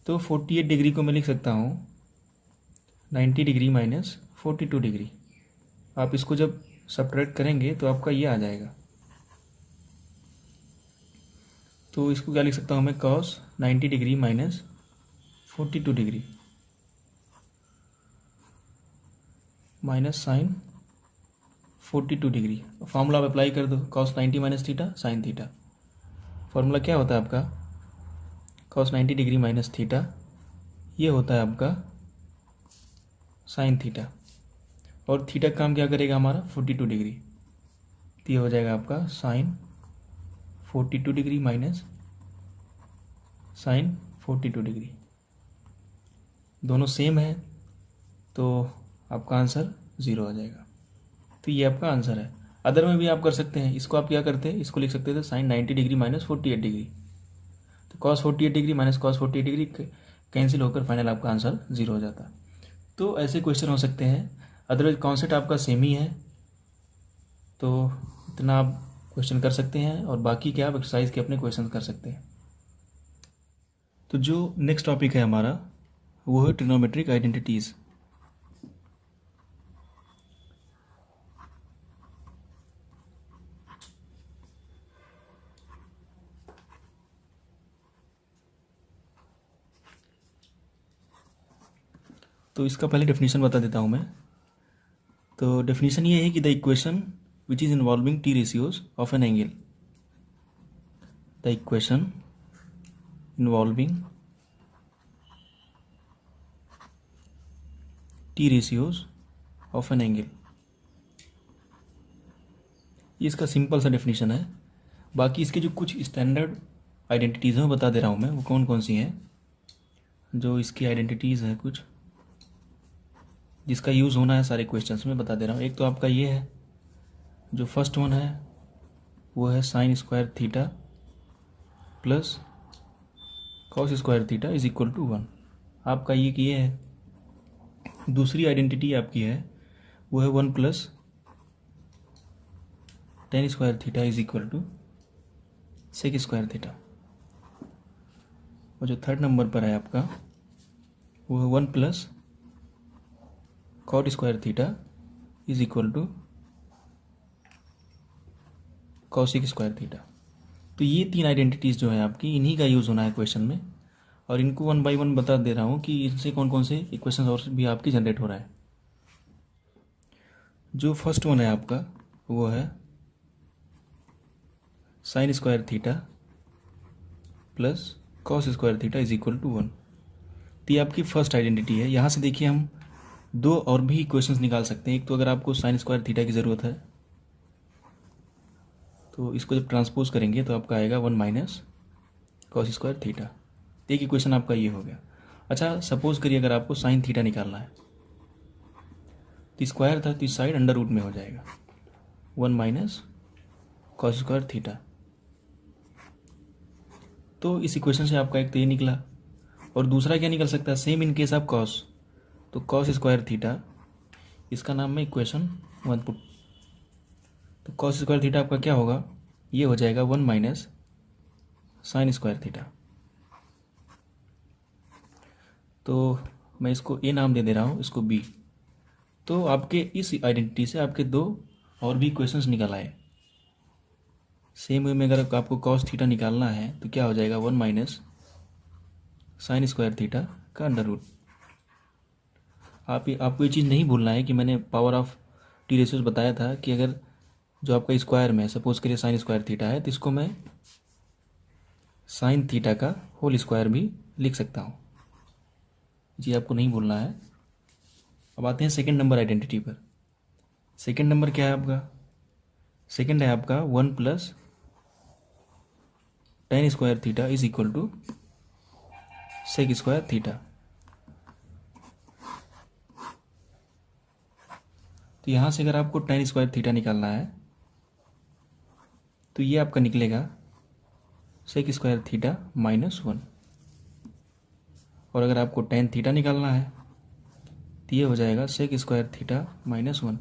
तो 48 डिग्री को मैं लिख सकता हूँ 90 डिग्री माइनस 42 डिग्री। आप इसको जब सब्ट्रैक्ट करेंगे तो आपका ये आ जाएगा। तो इसको क्या लिख सकता हूँ मैं, cos 90 degree minus 42 degree minus sine 42 degree. Formula आप अप्लाई कर दो, cos 90 minus theta sine theta. Formula क्या होता है आपका, कॉस 90 डिग्री माइनस थीटा, ये होता है आपका साइन थीटा, और थीटा का काम क्या करेगा हमारा 42 डिग्री। तो ये हो जाएगा आपका sine 42 degree minus sine 42 degree. दोनों सेम है तो आपका आंसर 0 आ जाएगा। तो ये आपका आंसर है। अदर में भी आप कर सकते हैं। इसको आप क्या करते हैं, इसको लिख सकते थे साइन 90 डिग्री माइनस 48 डिग्री। तो cos 48 degree minus cos 48 degree cancel होकर फाइनल आपका आंसर 0 हो जाता है। तो ऐसे क्वेश्चन हो सकते हैं। अदरवाइज कॉन्सेप्ट आपका सेम ही है, तो इतना आप क्वेश्चन कर सकते हैं, और बाकी क्या आप एक्सरसाइज के अपने क्वेश्चन कर सकते हैं। तो जो नेक्स्ट टॉपिक है हमारा वो है ट्रिग्नोमेट्रिक आइडेंटिटीज़। तो इसका पहले डेफिनेशन बता देता हूँ मैं। तो डेफिनेशन ये है कि the equation which is involving T ratios of an angle, the equation involving T ratios of an angle, ये इसका सिंपल सा डेफिनेशन है। बाकी इसके जो कुछ स्टैंडर्ड आइडेंटिटीज़ हैं वो बता दे रहा हूँ मैं, वो कौन कौन सी हैं। जो इसकी आइडेंटिटीज़ हैं कुछ जिसका यूज़ होना है सारे क्वेश्चंस में, बता दे रहा हूँ। एक तो आपका ये है, जो फर्स्ट वन है वो है sine square theta plus cos square theta is equal to 1। आपका ये है। दूसरी आइडेंटिटी आपकी है वो है 1 plus tan square theta is equal to sec square theta. और जो थर्ड नंबर पर है आपका वो है 1 plus cot square theta is equal to cosec square theta. तो ये तीन आइडेंटिटीज़ जो है आपकी, इन्हीं का यूज़ होना है क्वेश्चन में, और इनको 1 बाई 1 बता दे रहा हूँ कि इनसे कौन कौन से इक्वेशन और भी आपकी जनरेट हो रहा है। जो फर्स्ट वन है आपका वो है sine square theta plus cos square theta is equal to 1। तो ये आपकी फर्स्ट आइडेंटिटी है। यहाँ से देखिए हम दो और भी इक्वेशंस निकाल सकते हैं। एक तो अगर आपको साइन स्क्वायर थीटा की ज़रूरत है तो इसको जब ट्रांसपोज करेंगे तो आपका आएगा 1 माइनस कॉस स्क्वायर थीटा। एक इक्वेशन आपका ये हो गया। अच्छा, सपोज करिए अगर आपको साइन थीटा निकालना है तो स्क्वायर था तो इस साइड अंडर रूट में हो जाएगा 1 माइनस कॉस स्क्वायर थीटा। तो इस इक्वेशन से आपका एक तो ये निकला, और दूसरा क्या निकल सकता है, same in case of cos, तो कॉस स्क्वायर थीटा, इसका नाम मैं इक्वेशन 1 पुट। तो कॉस स्क्वायर थीटा आपका क्या होगा, ये हो जाएगा 1 माइनस साइन स्क्वायर थीटा। तो मैं इसको ए नाम दे रहा हूँ, इसको बी। तो आपके इस आइडेंटिटी से आपके दो और भी इक्वेशंस निकल आए। सेम वे में अगर आपको कॉस थीटा निकालना है तो क्या हो जाएगा 1 माइनस साइन स्क्वायर थीटा का अंडर रूट। आपको ये चीज़ नहीं भूलना है कि मैंने पावर ऑफ टी रेशियोज बताया था कि अगर जो आपका स्क्वायर में सपोज करिए साइन स्क्वायर थीटा है तो इसको मैं साइन थीटा का होल स्क्वायर भी लिख सकता हूँ। जी आपको नहीं भूलना है। अब आते हैं सेकंड नंबर आइडेंटिटी पर। सेकंड नंबर क्या है आपका, सेकंड है आपका 1 plus tan square theta is equal to sec square theta. तो यहाँ से अगर आपको टेन स्क्वायर थीटा निकालना है तो ये आपका निकलेगा सेक स्क्वायर थीटा माइनस 1, और अगर आपको टेन थीटा निकालना है तो ये हो जाएगा सेक स्क्वायर थीटा माइनस 1।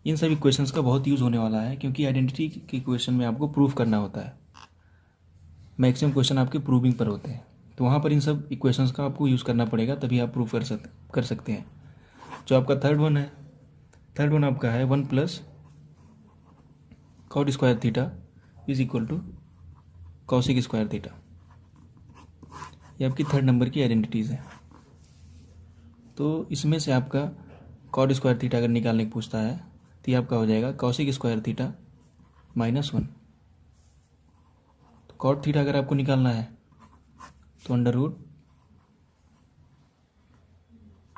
इन सभी क्वेश्चंस का बहुत यूज़ होने वाला है, क्योंकि आइडेंटिटी के क्वेश्चन में आपको प्रूफ करना होता है। मैक्सिमम क्वेश्चन आपके प्रूविंग पर होते हैं, तो वहाँ पर इन सब इक्वेशंस का आपको यूज़ करना पड़ेगा, तभी आप प्रूफ कर सकते हैं। जो आपका थर्ड वन आपका है 1 plus cot square theta is equal to cosec square theta. ये आपकी थर्ड नंबर की आइडेंटिटीज़ है। तो इसमें से आपका कॉट स्क्वायर थीटा अगर निकालने को पूछता है तो ये आपका हो जाएगा कॉसिक स्क्वायर थीटा -1। तो कॉट थीटा अगर आपको निकालना है तो under root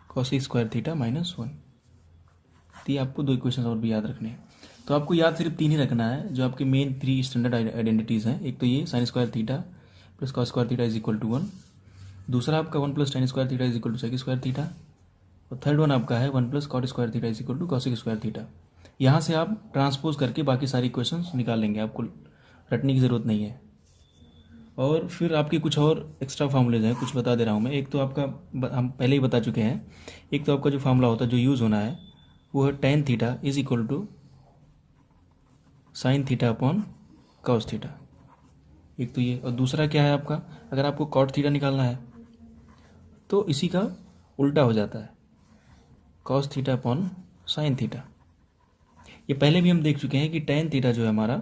cosec square theta -1। तो ये आपको 2 इक्वेशन और भी याद रखने हैं। तो आपको याद सिर्फ 3 ही रखना है, जो आपके मेन 3 स्टैंडर्ड आइडेंटिटीज़ हैं। एक तो ये sine square theta plus cos square theta is equal to 1। दूसरा आपका 1 plus tan square theta is equal to sec square theta. और थर्ड वन आपका है 1 plus cot square theta is equal to cosec square theta. यहाँ से आप transpose करके बाकी सारी इक्वेशंस निकाल लेंगे, आपको रटने की ज़रूरत नहीं है। और फिर आपके कुछ और एक्स्ट्रा फार्मूलेज हैं, कुछ बता दे रहा हूँ मैं। एक तो आपका हम पहले ही बता चुके हैं। एक तो आपका जो फार्मूला होता है, जो यूज़ होना है, वो है tan theta is equal to sine theta upon cos theta. एक तो ये, और दूसरा क्या है आपका, अगर आपको कॉट थीटा निकालना है तो इसी का उल्टा हो जाता है, cos theta upon sine theta. ये पहले भी हम देख चुके हैं कि टेन थीटा जो है हमारा,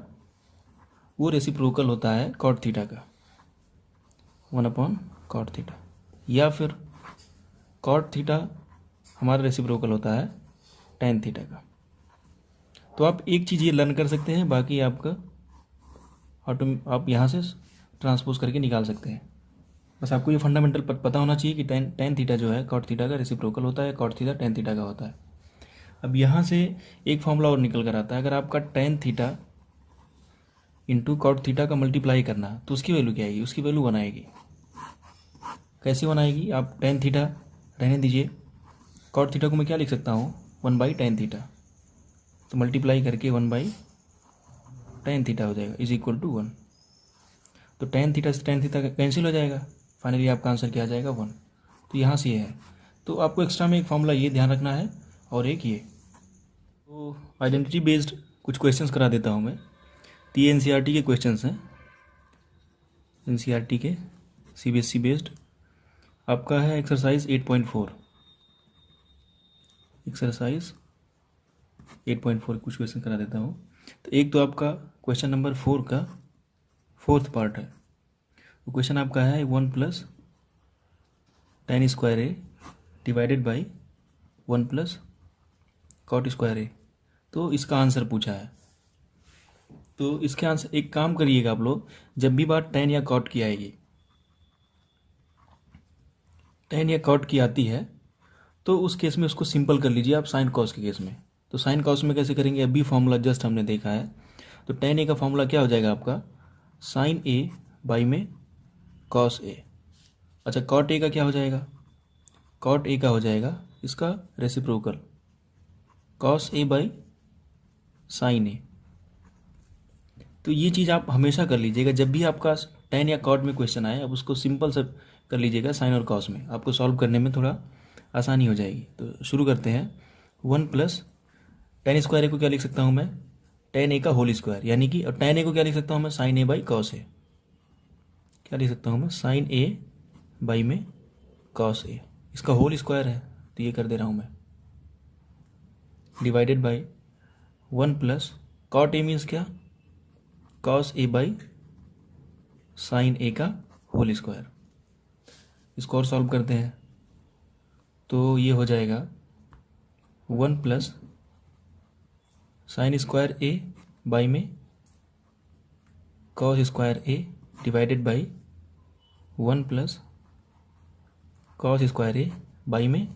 वो रेसिप्रोकल होता है कॉट थीटा का, 1 अपॉन कॉट थीटा। या फिर कॉट थीटा हमारा रेसिप्रोकल होता है टेन थीटा का। तो आप एक चीज़ ये लर्न कर सकते हैं, बाकी आपका आप यहाँ से ट्रांसपोज करके निकाल सकते हैं। बस आपको ये फंडामेंटल पता होना चाहिए कि टेन थीटा जो है कॉट थीटा का रेसिप्रोकल होता है, कॉट थीटा टेन थीटा का होता है। अब यहाँ से एक फॉर्मूला और निकल कर आता है, अगर आपका tan theta into cot theta का मल्टीप्लाई करना, तो उसकी वैल्यू क्या आएगी, उसकी वैल्यू 1 आएगी। कैसे 1 आएगी, आप टेन थीटा रहने दीजिए, कॉट थीटा को मैं क्या लिख सकता हूँ, 1/tan थीटा, तो मल्टीप्लाई करके 1/tan थीटा हो जाएगा इज इक्वल टू 1। तो टेन थीटा से टेन थीटा कैंसिल हो जाएगा, फाइनली आपका आंसर क्या आ जाएगा 1। तो यहाँ से ये है। तो आपको एक्स्ट्रा में एक फॉर्मूला ये ध्यान रखना है और एक ये। तो आइडेंटिटी बेस्ड कुछ क्वेश्चंस करा देता हूँ मैं। तो ये एनसीईआरटी के क्वेश्चंस हैं, एनसीईआरटी के सीबीएसई बेस्ड। आपका है एक्सरसाइज 8.4। एक्सरसाइज 8.4 कुछ क्वेश्चन करा देता हूँ। तो एक तो आपका क्वेश्चन नंबर 4 का 4th पार्ट है। वो क्वेश्चन आपका है 1 plus tan square A divided by 1 plus cot square A. तो इसका आंसर पूछा है। तो इसके आंसर, एक काम करिएगा आप लोग, जब भी बात टेन या कॉट की आएगी, टेन या कॉट की आती है, तो उस केस में उसको सिंपल कर लीजिए आप साइन कॉस के केस में। तो साइन कॉस में कैसे करेंगे, अभी फॉर्मूला जस्ट हमने देखा है। तो टेन ए का फॉर्मूला क्या हो जाएगा आपका, साइन ए बाई में कॉस ए। अच्छा, कॉट ए का क्या हो जाएगा, कॉट ए का हो जाएगा इसका reciprocal, cos A by sine A. तो ये चीज़ आप हमेशा कर लीजिएगा, जब भी आपका टेन या कॉट में क्वेश्चन आए, अब उसको सिंपल से कर लीजिएगा साइन और कॉस में, आपको सॉल्व करने में थोड़ा आसानी हो जाएगी। तो शुरू करते हैं। 1 प्लस टेन स्क्वायर ए को क्या लिख सकता हूँ मैं, टेन ए का होल स्क्वायर, यानी कि, और टेन ए को क्या लिख सकता हूँ मैं, साइन ए बाई कॉस ए। क्या लिख सकता हूँ मैं, साइन ए बाई में कॉस ए, इसका होल स्क्वायर है तो ये कर दे रहा हूँ मैं, divided by 1 plus cot A means क्या, cos A by sine A का होल स्क्वायर। इसको और सॉल्व करते हैं तो ये हो जाएगा 1 plus sine square A by में cos square A divided by 1 plus cos square A by में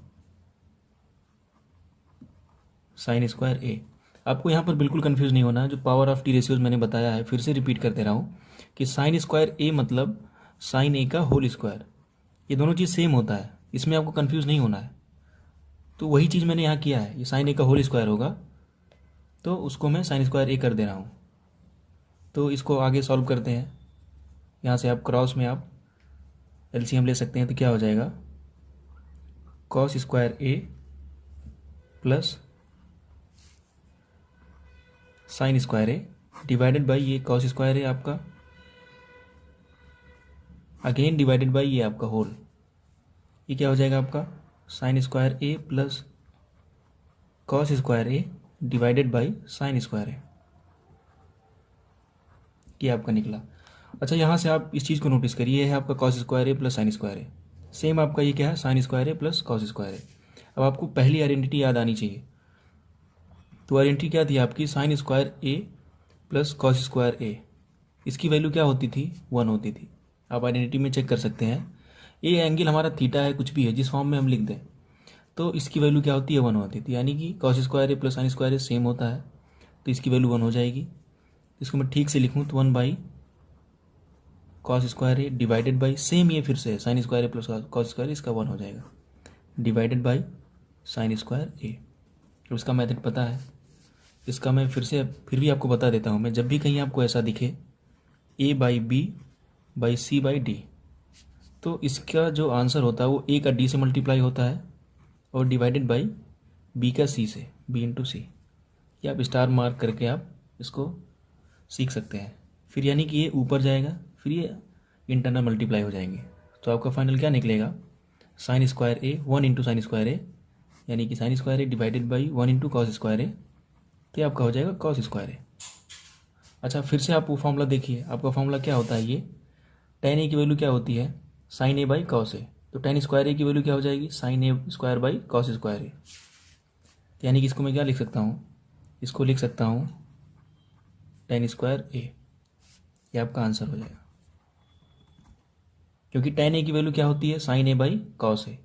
साइन स्क्वायर ए। आपको यहाँ पर बिल्कुल कंफ्यूज नहीं होना है, जो पावर ऑफ टी रेशियोज मैंने बताया है फिर से रिपीट कर दे रहा हूँ कि साइन स्क्वायर ए मतलब साइन ए का होल स्क्वायर, ये दोनों चीज़ सेम होता है, इसमें आपको कंफ्यूज नहीं होना है। तो वही चीज़ मैंने यहाँ किया है, ये साइन ए का होल स्क्वायर होगा तो उसको मैं साइन स्क्वायर ए कर दे रहा हूँ। तो इसको आगे सॉल्व करते हैं। यहाँ से आप क्रॉस में आप एलसीएम ले सकते हैं, तो क्या हो जाएगा, cos square A plus sine square A divided by ये कॉस स्क्वायर है आपका, अगेन डिवाइडेड बाई ये आपका होल, ये क्या हो जाएगा आपका sine square A plus cos square A divided by sine square A, ये आपका निकला। अच्छा, यहाँ से आप इस चीज़ को नोटिस करिए, ये है आपका cos square A plus sine square A, same आपका ये क्या है sine square A plus cos square ए। अब आपको पहली आइडेंटिटी याद आनी चाहिए, तो आइडेंटिटी क्या थी आपकी, sign square A plus cos square ए, इसकी वैल्यू क्या होती थी 1 होती थी। आप आइडेंटिटी में चेक कर सकते हैं, ए एंगल हमारा थीटा है, कुछ भी है जिस फॉर्म में हम लिख दें तो इसकी वैल्यू क्या होती है 1 होती थी, यानी कि cos square A plus sine square A same होता है, तो इसकी वैल्यू 1 हो जाएगी। इसको मैं ठीक से लिखूँ तो 1 by cos square A divided by same ये फिर से sign square A plus cos square, इसका 1 हो जाएगा divided by sine square A. तो इसका मेथड पता है, इसका मैं फिर भी आपको बता देता हूँ मैं, जब भी कहीं आपको ऐसा दिखे A by B by C by D, तो इसका जो आंसर होता है वो ए का डी से मल्टीप्लाई होता है और डिवाइडेड बाई बी का सी से, बी इंटू सी, या आप स्टार मार्क करके आप इसको सीख सकते हैं। फिर यानी कि ये ऊपर जाएगा, फिर ये इंटरनल मल्टीप्लाई हो जाएंगे, तो आपका फाइनल क्या निकलेगा sine square A 1 into sine square A, यानी कि sine square A divided by 1 into cos square A, तो ये आपका हो जाएगा कॉस स्क्वायर ए। अच्छा, फिर से आप वो फॉर्मूला देखिए, आपका फॉर्मूला क्या होता है, ये टेन ए की वैल्यू क्या होती है sine A by cos A, तो टेन स्क्वायर ए की वैल्यू क्या हो जाएगी sine A square by cos square A, यानी कि इसको मैं क्या लिख सकता हूँ, इसको लिख सकता हूँ टेन स्क्वायर ए, ये आपका आंसर हो जाएगा, क्योंकि टेन ए की वैल्यू क्या होती है sine A by cos A,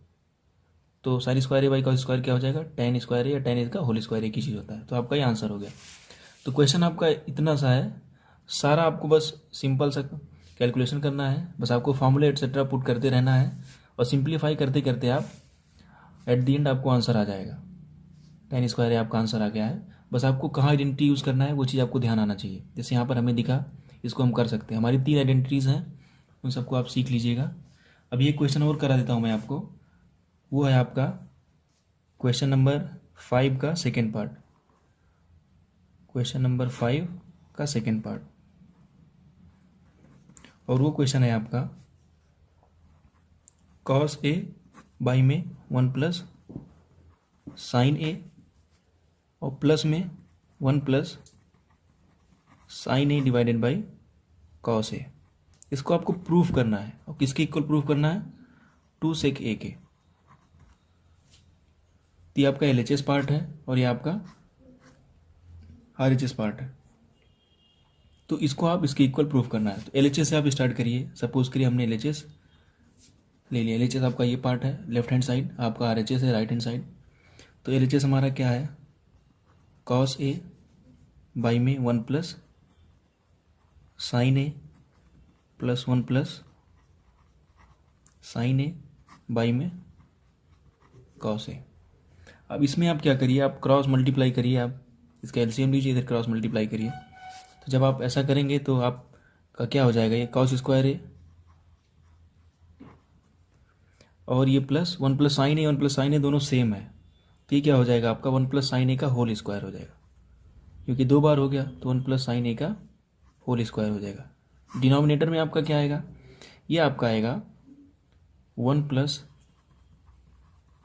तो sign square A by cos square क्या हो जाएगा टेन स्क्वायर ए या टेन ए का होल स्क्वायर एक ही चीज़ होता है, तो आपका ये आंसर हो गया। तो क्वेश्चन आपका इतना सा है, सारा आपको बस सिंपल सा कैलकुलेशन करना है, बस आपको फॉर्मूले एटसेट्रा पुट करते रहना है और सिंप्लीफाई करते करते आप एट द एंड आपको आंसर आ जाएगा, टेन स्क्वायर ए आपका आंसर आ गया है। बस आपको कहाँ आइडेंटिटी यूज़ करना है वो चीज़ आपको ध्यान आना चाहिए, जैसे यहाँ पर हमें दिखा, इसको हम कर सकते हैं, हमारी 3 आइडेंटिटीज़ हैं, उन सबको आप सीख लीजिएगा। अब ये क्वेश्चन और करा देता हूँ मैं आपको, वो है आपका क्वेश्चन नंबर 5 का सेकेंड पार्ट, क्वेश्चन नंबर 5 का सेकेंड पार्ट, और वो क्वेश्चन है आपका कॉस ए बाई में 1 प्लस साइन ए और प्लस में 1 plus sine A divided by cos A, इसको आपको प्रूफ करना है, और किसके इक्वल प्रूफ करना है 2 सेक ए के। तो ये आपका LHS पार्ट है और ये आपका RHS पार्ट है, तो इसको आप इसके इक्वल प्रूफ करना है। तो LHS से आप स्टार्ट करिए, सपोज करिए हमने LHS ले लिया, LHS आपका ये पार्ट है लेफ्ट हैंड साइड, आपका RHS है राइट हैंड साइड। तो LHS हमारा क्या है कॉस ए बाई में 1 plus sine A plus 1 plus sine A by में कॉस ए। अब इसमें आप क्या करिए, आप क्रॉस मल्टीप्लाई करिए, आप इसका एलसीएम लीजिए, इधर क्रॉस मल्टीप्लाई करिए। तो जब आप ऐसा करेंगे तो आपका क्या हो जाएगा, ये कॉस स्क्वायर ए और ये प्लस 1 प्लस साइन ए 1 प्लस साइन ए दोनों सेम है, तो ये क्या हो जाएगा आपका 1 प्लस साइन ए का होल स्क्वायर हो जाएगा, क्योंकि 2 बार हो गया तो 1 प्लस साइन ए का होल स्क्वायर हो जाएगा। डिनोमिनेटर में आपका क्या आएगा, ये आपका आएगा 1 प्लस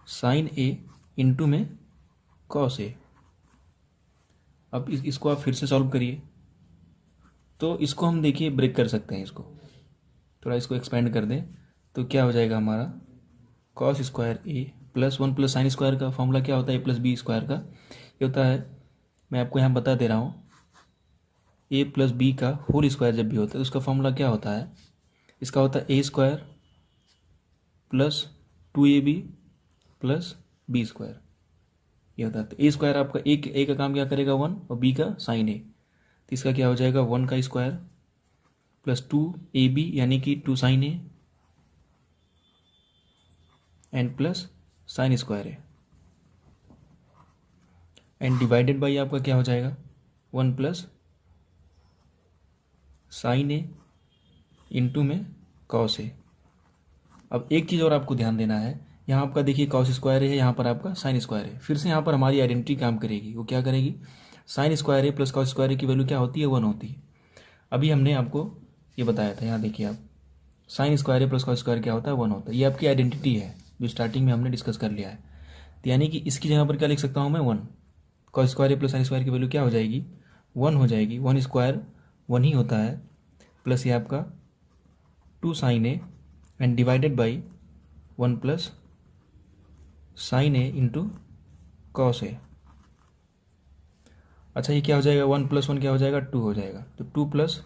साइन ए इंटू में कॉस ए। अब इसको आप फिर से सॉल्व करिए, तो इसको हम देखिए ब्रेक कर सकते हैं, इसको थोड़ा इसको एक्सपेंड कर दें तो क्या हो जाएगा हमारा cos square A plus 1 plus sine square का फॉर्मूला क्या होता है ए प्लस बी स्क्वायर का, ये होता है, मैं आपको यहाँ बता दे रहा हूँ, ए प्लस बी का होल स्क्वायर जब भी होता है तो उसका फॉर्मूला क्या होता है, इसका होता है A square plus 2ab plus B square, ये होता है। तो ए स्क्वायर आपका ए का काम क्या करेगा 1 और बी का साइन ए, तो इसका क्या हो जाएगा 1 का स्क्वायर प्लस 2ab यानी कि 2 sine A and plus sine square A and divided by आपका क्या हो जाएगा 1 प्लस साइन ए इंटू में कॉस ए। अब एक चीज़ और आपको ध्यान देना है, यहाँ आपका देखिए कॉस स्क्वायर है, यहाँ पर आपका साइन स्क्वायर है, फिर से यहाँ पर हमारी आइडेंटिटी काम करेगी, वो क्या करेगी sign square A plus cos square A की वैल्यू क्या होती है, 1 होती है। अभी हमने आपको ये बताया था, यहाँ देखिए आप, sign square A plus cos square क्या होता है, 1 होता है। ये आपकी आइडेंटिटी है जो स्टार्टिंग में हमने डिस्कस कर लिया है। तो यानी कि इसकी जगह पर क्या लिख सकता हूँ मैं, 1। Cos square A plus sine square की वैल्यू क्या हो जाएगी, 1 हो जाएगी। 1 स्क्वायर 1 ही होता है, प्लस ये आपका 2 sine A and divided by 1 plus sine A into cos A. अच्छा ये क्या हो जाएगा, 1 प्लस 1 क्या हो जाएगा, 2 हो जाएगा। तो 2 plus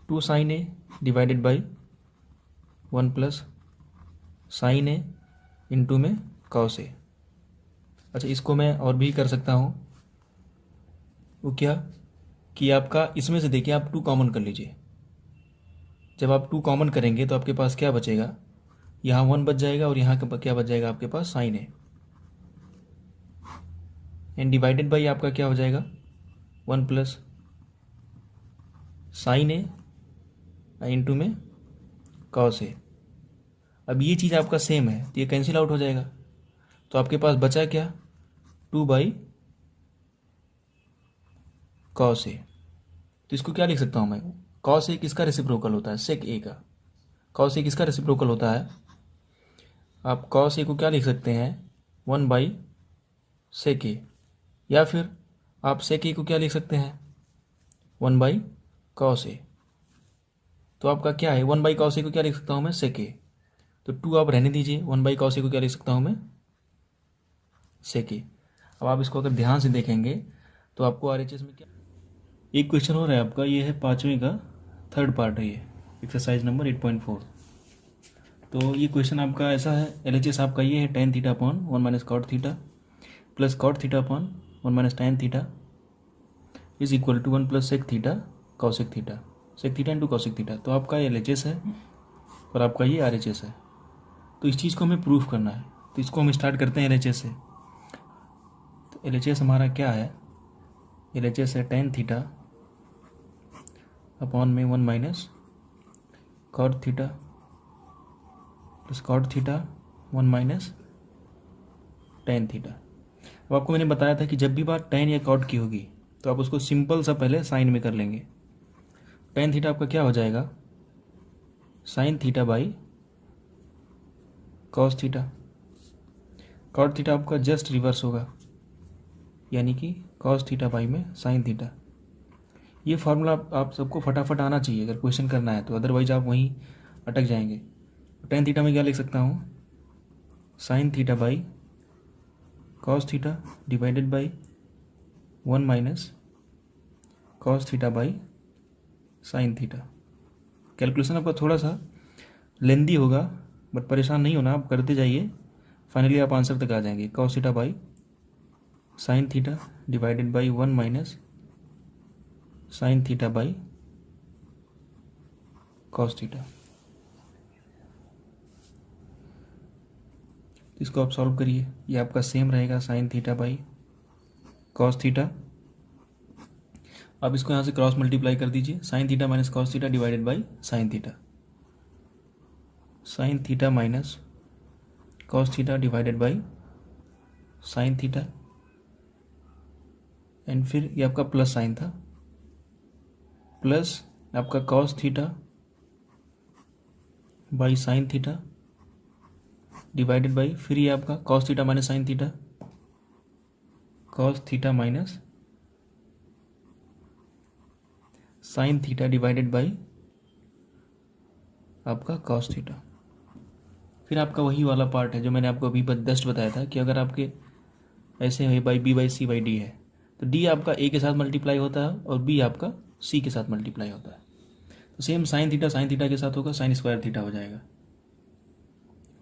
2 sine A divided by 1 plus sine A into में कॉस ए। अच्छा इसको मैं और भी कर सकता हूँ, वो क्या कि आपका इसमें से देखिए आप 2 कॉमन कर लीजिए। जब आप 2 कॉमन करेंगे तो आपके पास क्या बचेगा, यहाँ 1 बच जाएगा और यहाँ क्या बच जाएगा आपके पास, sine A and divided by आपका क्या हो जाएगा, 1 प्लस साइन ए इंटू में कॉस ए। अब ये चीज़ आपका सेम है तो ये कैंसिल आउट हो जाएगा। तो आपके पास बचा क्या, 2 बाई कॉस ए। तो इसको क्या लिख सकता हूँ मैं, कॉस ए किसका रेसिप्रोकल होता है, सेक ए का। कॉस ए किसका रेसिप्रोकल होता है, आप कॉस ए को क्या लिख सकते हैं, 1 बाई सेक ए, या फिर आप सेक ए को क्या लिख सकते हैं, 1 बाई कॉस ए। तो आपका क्या है, 1 बाई कॉस ए को क्या लिख सकता हूँ मैं, सेक ए। तो 2 आप रहने दीजिए, 1 बाई कॉस ए को क्या लिख सकता हूँ मैं, सेक ए। अब आप इसको अगर ध्यान से देखेंगे तो आपको आरएचएस में क्या, एक क्वेश्चन हो रहा है आपका, ये है 5वें का 3rd पार्ट है, ये एक्सरसाइज नंबर 8.4। तो ये क्वेश्चन आपका ऐसा है, एलएचएस आपका ये है tan theta upon 1 minus cot theta plus cot theta upon 1 minus tan theta is equal to 1 plus sec theta cosec theta, sec theta into cosec theta. तो आपका एलएचएस है और आपका ये आरएचएस है। तो इस चीज़ को हमें प्रूफ करना है, तो इसको हम स्टार्ट करते हैं एलएचएस से। तो एलएचएस हमारा क्या है, एलएचएस है tan थीटा अपॉन में 1 minus cot theta plus cot theta 1 minus tan theta. अब आपको मैंने बताया था कि जब भी बात tan या कॉट की होगी तो आप उसको सिंपल सा पहले साइन में कर लेंगे। tan थीटा आपका क्या हो जाएगा, sine theta by cos theta. Cot theta आपका जस्ट रिवर्स होगा, यानी कि कॉस थीटा बाई में साइन थीटा। ये फार्मूला आप सबको फटाफट आना चाहिए अगर क्वेश्चन करना है तो, अदरवाइज आप वहीं अटक जाएंगे। tan थीटा में क्या लिख सकता हूँ, sign theta by cos theta divided by 1 minus cos theta by sine theta. Calculation आपका थोड़ा सा लेंदी होगा बट परेशान नहीं होना, आप करते जाइए, फाइनली आप आंसर तक आ जाएंगे। Cos theta by sine theta divided by 1 minus sign theta by cos theta. इसको आप सॉल्व करिए, ये आपका सेम रहेगा, sign theta by cos theta. अब इसको यहाँ से क्रॉस मल्टीप्लाई कर दीजिए, sign theta minus cos theta divided by sine theta, sine theta minus cos theta divided by sine theta and फिर ये आपका प्लस साइन था, प्लस आपका cos theta by sine theta divided by फिर ये आपका cos theta minus sign theta, cos theta minus sine theta divided by आपका cos theta. फिर आपका वही वाला पार्ट है जो मैंने आपको अभी जस्ट बताया था कि अगर आपके ऐसे है by B by C by D है तो डी आपका ए के साथ मल्टीप्लाई होता है और बी आपका सी के साथ मल्टीप्लाई होता है। तो सेम साइन थीटा के साथ होगा, साइन स्क्वायर थीटा हो जाएगा,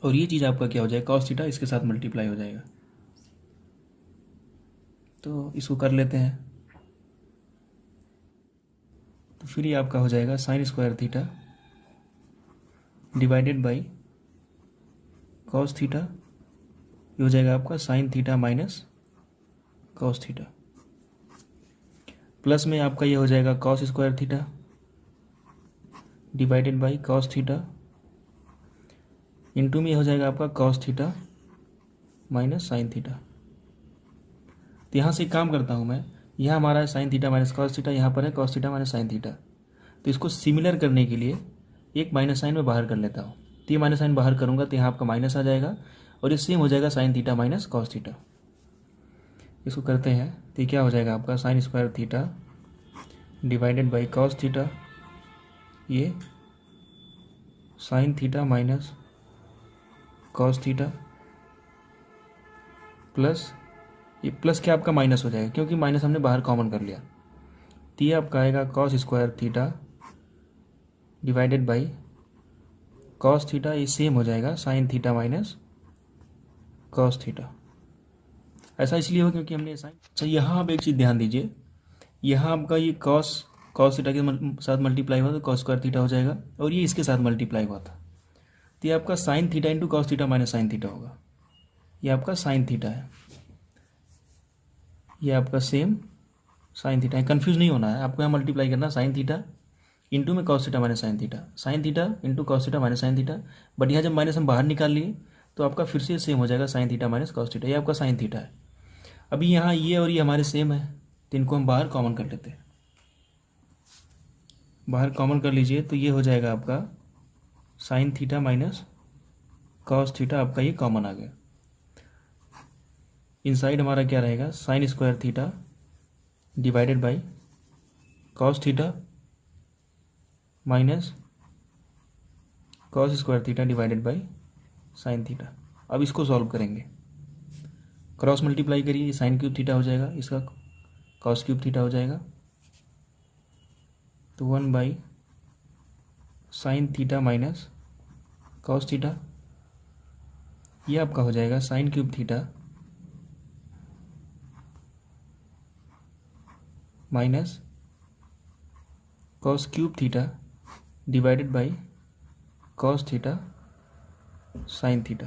और ये चीज़ आपका क्या हो जाएगा, कॉस थीटा इसके साथ मल्टीप्लाई हो जाएगा। तो इसको कर लेते हैं, तो फिर ये आपका हो जाएगा sine square theta divided by cos theta, ये हो जाएगा आपका sign theta minus cos theta, plus में आपका ये हो जाएगा cos square theta divided by cos theta, into में हो जाएगा आपका cos theta minus sign theta. तो यहाँ से एक काम करता हूँ मैं, यहाँ हमारा है sign theta minus cos theta, यहाँ पर है cos theta minus sign theta. तो इसको सिमिलर करने के लिए एक माइनस साइन में बाहर कर लेता हूँ। तो ये माइनस साइन बाहर करूँगा तो यहाँ आपका माइनस आ जाएगा और ये सेम हो जाएगा sine theta minus cos theta. इसको करते हैं तो ये क्या हो जाएगा आपका sine square theta divided by cos theta, ये sine theta minus cos theta plus ये प्लस क्या आपका माइनस हो जाएगा क्योंकि माइनस हमने बाहर कॉमन कर लिया। तो ये आपका आएगा cos square theta divided by cos theta, ये सेम हो जाएगा sine theta minus cos theta. ऐसा इसलिए हो क्योंकि हमने साइन। अच्छा यहाँ आप एक चीज़ ध्यान दीजिए, यहाँ आपका ये कॉस थीटा के साथ मल्टीप्लाई हुआ तो कॉस स्क्वायर थीटा हो जाएगा और ये इसके साथ मल्टीप्लाई हुआ था तो ये आपका sine theta into cos theta minus sign theta होगा। ये आपका साइन थीटा है, ये आपका सेम साइन थीटा है। कन्फ्यूज नहीं होना है आपको, यहाँ मल्टीप्लाई करना साइन थीटा इंटू में cos theta minus sine theta into cos theta minus sine theta. But यहाँ जब माइनस हम बाहर निकाल लिए तो आपका फिर से सेम हो जाएगा sine theta minus cos theta. ये आपका साइन थीटा है। अभी यहाँ ये और ये हमारे सेम है तो इनको हम बाहर कॉमन कर लेते हैं। बाहर कॉमन कर लीजिए तो ये हो जाएगा आपका sign theta minus cos theta, आपका ये कॉमन आ गया। इनसाइड हमारा क्या रहेगा sign square theta divided by cos theta minus cos square theta divided by sine theta. अब इसको सॉल्व करेंगे, क्रॉस मल्टीप्लाई करिए, ये साइन क्यूब थीटा हो जाएगा, इसका कॉस क्यूब थीटा हो जाएगा। तो 1 by sine theta minus cos theta, ये आपका हो जाएगा sign cube theta minus cos cube theta divided by cos theta sine theta.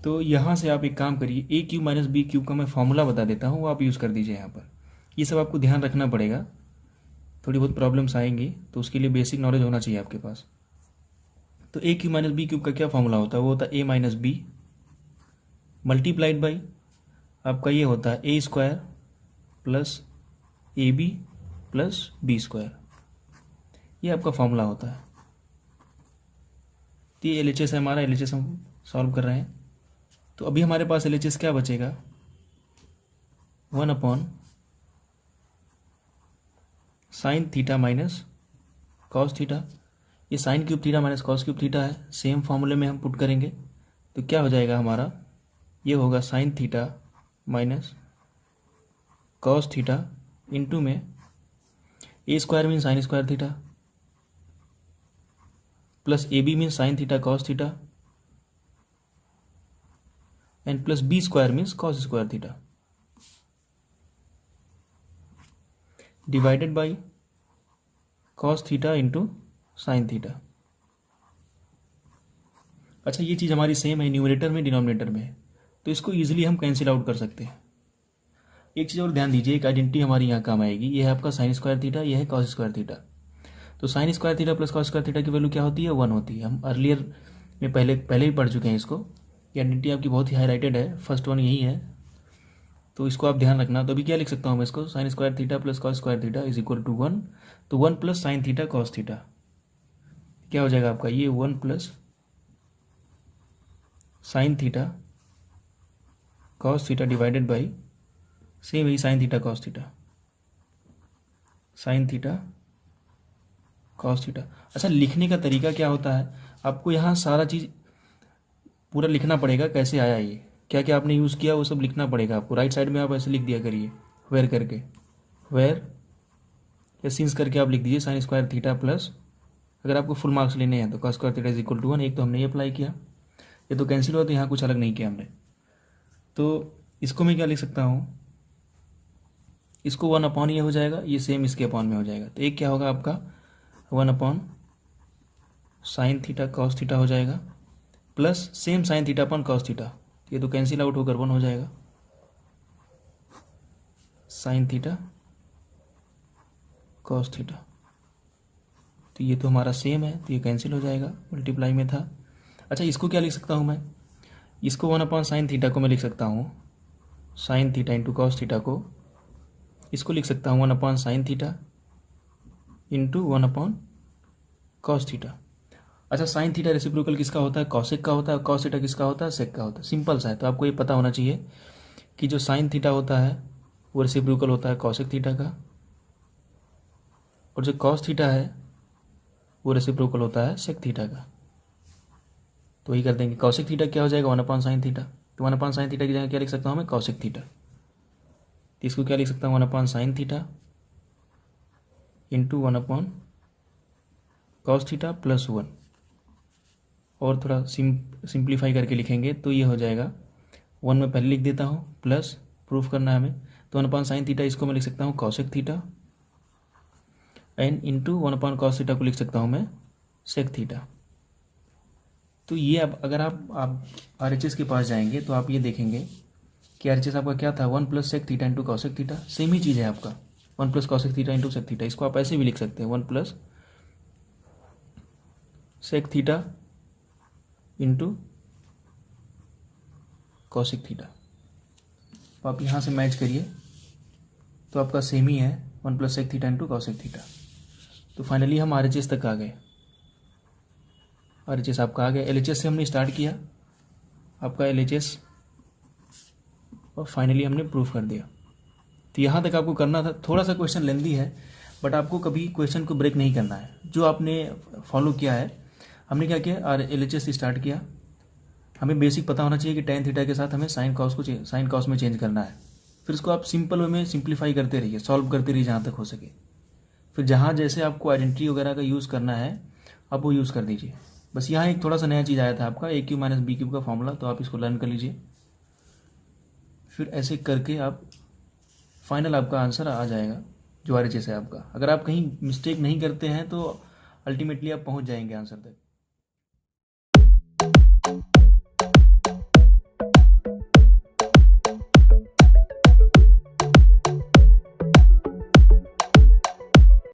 तो यहाँ से आप एक काम करिए, ए क्यूब माइनस बी क्यूब का मैं फॉर्मूला बता देता हूँ, वो आप यूज़ कर दीजिए यहाँ पर। ये सब आपको ध्यान रखना पड़ेगा, थोड़ी बहुत प्रॉब्लम्स आएंगी तो उसके लिए बेसिक नॉलेज होना चाहिए आपके पास। तो A cube minus B cube का क्या फॉर्मूला होता है, वो होता है A minus B multiplied by आपका ये होता है A square plus A B plus B square. ये आपका फॉर्मूला होता है। तो ये LHS है हमारा, LHS हम सॉल्व कर रहे हैं। तो अभी हमारे पास LHS क्या बचेगा 1 upon sine theta minus cos theta. ये sine cube theta minus cos cube theta है, सेम फॉर्मूले में हम पुट करेंगे तो क्या हो जाएगा हमारा, ये होगा sine theta minus cos theta into में A square mean sine square theta plus A B mean sine theta cos theta and plus B square means cos square theta divided by cos theta into sine theta. अच्छा ये चीज़ हमारी same है, numerator में denominator में है तो इसको easily हम कैंसिल आउट कर सकते हैं। एक चीज़ और ध्यान दीजिए, एक आइडेंटिटी हमारी यहाँ काम आएगी, ये है आपका साइन स्क्वायर थीटा, ये है कॉस स्क्वायर थीटा। तो sign square theta plus cos square theta की वैल्यू क्या होती है 1 होती है। हम अर्लियर में पहले ही पढ़ चुके हैं इसको। ये आइडेंटिटी आपकी बहुत ही हाईलाइटेड है, फर्स्ट वन यही है तो इसको आप ध्यान रखना। तो अभी क्या लिख सकता हूँ मैं इसको, sine square theta plus cos square theta is equal to 1। तो 1 plus sine theta cos theta क्या हो जाएगा आपका, ये 1 plus sine theta cos theta divided by same ही sine theta cos theta, sine theta cos theta. अच्छा लिखने का तरीका क्या होता है, आपको यहाँ सारा चीज़ पूरा लिखना पड़ेगा, कैसे आया ये क्या क्या आपने यूज़ किया वो सब लिखना पड़ेगा आपको। राइट साइड में आप ऐसे लिख दिया करिए वेयर करके, वेयर या सिंस करके आप लिख दीजिए साइन स्क्वायर थीटा प्लस, अगर आपको फुल मार्क्स लेने हैं तो cos square theta is equal to 1। एक तो हमने ये अप्लाई किया, ये तो कैंसिल हुआ तो यहाँ कुछ अलग नहीं किया हमने। तो इसको मैं क्या लिख सकता हूँ, इसको 1 अपॉन ये हो जाएगा, ये सेम इसके अपॉन में हो जाएगा। तो एक क्या होगा आपका 1 upon sine theta cos theta हो जाएगा plus same sign theta upon cos theta, ये तो कैंसिल आउट होकर 1 हो जाएगा साइन थीटा कॉस थीटा। तो ये तो हमारा सेम है तो ये कैंसिल हो जाएगा, मल्टीप्लाई में था। अच्छा इसको क्या लिख सकता हूँ मैं, इसको 1 अपॉन साइन थीटा को मैं लिख सकता हूँ sine theta into cos theta को, इसको लिख सकता हूँ 1 sine theta into 1 cos theta. अच्छा, साइन थीटा रेसिप्रोकल किसका होता है? कॉसेक का होता है। कॉस थीटा किसका होता है? सेक का होता है। सिंपल सा है, तो आपको ये पता होना चाहिए कि जो साइन थीटा होता है वो रेसिप्रोकल होता है कॉसेक थीटा का, और जो कॉस थीटा है वो रेसिप्रोकल होता है सेक थीटा का। तो वही कर देंगे। कॉसेक थीटा क्या हो जाएगा? 1 साइन थीटा। तो 1 साइन थीटा की जगह क्या लिख सकता हूँ मैं? Cosec theta. तो इसको क्या लिख सकता हूँ? 1 sine theta into 1 cos theta plus 1, और थोड़ा सिंप्लीफाई करके लिखेंगे तो ये हो जाएगा 1 में पहले लिख देता हूँ, प्लस प्रूफ करना है हमें, तो 1 साइन थीटा इसको मैं लिख सकता हूँ cosec theta, and into 1 cos theta को लिख सकता हूँ मैं सेक थीटा। तो ये अब अगर आप RHS के पास जाएंगे तो आप ये देखेंगे कि RHS आपका क्या था? 1 plus sec theta into cosec theta. Same ही चीज़ है आपका, 1 plus cosec theta into sec theta. इसको आप ऐसे भी लिख सकते हैं 1 plus sec theta into cosec theta. तो आप यहाँ से मैच करिए तो आपका सेम ही है, 1 plus sec theta into cosec theta. तो फाइनली हम RHS तक आ गए। RHS आपका आ गया। LHS से हमने स्टार्ट किया आपका LHS, और फाइनली हमने प्रूफ कर दिया। तो यहाँ तक आपको करना था। थोड़ा सा क्वेश्चन लेंदी है, बट आपको कभी क्वेश्चन को ब्रेक नहीं करना है। जो आपने फॉलो किया है, हमने क्या किया? LHS से स्टार्ट किया। हमें बेसिक पता होना चाहिए कि tan थीटा के साथ हमें साइन कॉस में चेंज करना है। फिर इसको आप सिंपल वे में सिंप्लीफाई करते रहिए, सॉल्व करते रहिए जहाँ तक हो सके। फिर जहाँ जैसे आपको आइडेंटिटी वगैरह का यूज़ करना है आप वो यूज़ कर दीजिए। बस यहाँ एक थोड़ा सा नया चीज़ आया था आपका AQ माइनस BQ का फॉर्मूला, तो आप इसको लर्न कर लीजिए। फिर ऐसे करके आप फाइनल आपका आंसर आ जाएगा जो RHS है आपका। अगर आप कहीं मिस्टेक नहीं करते हैं तो अल्टीमेटली आप पहुँच जाएंगे आंसर तक।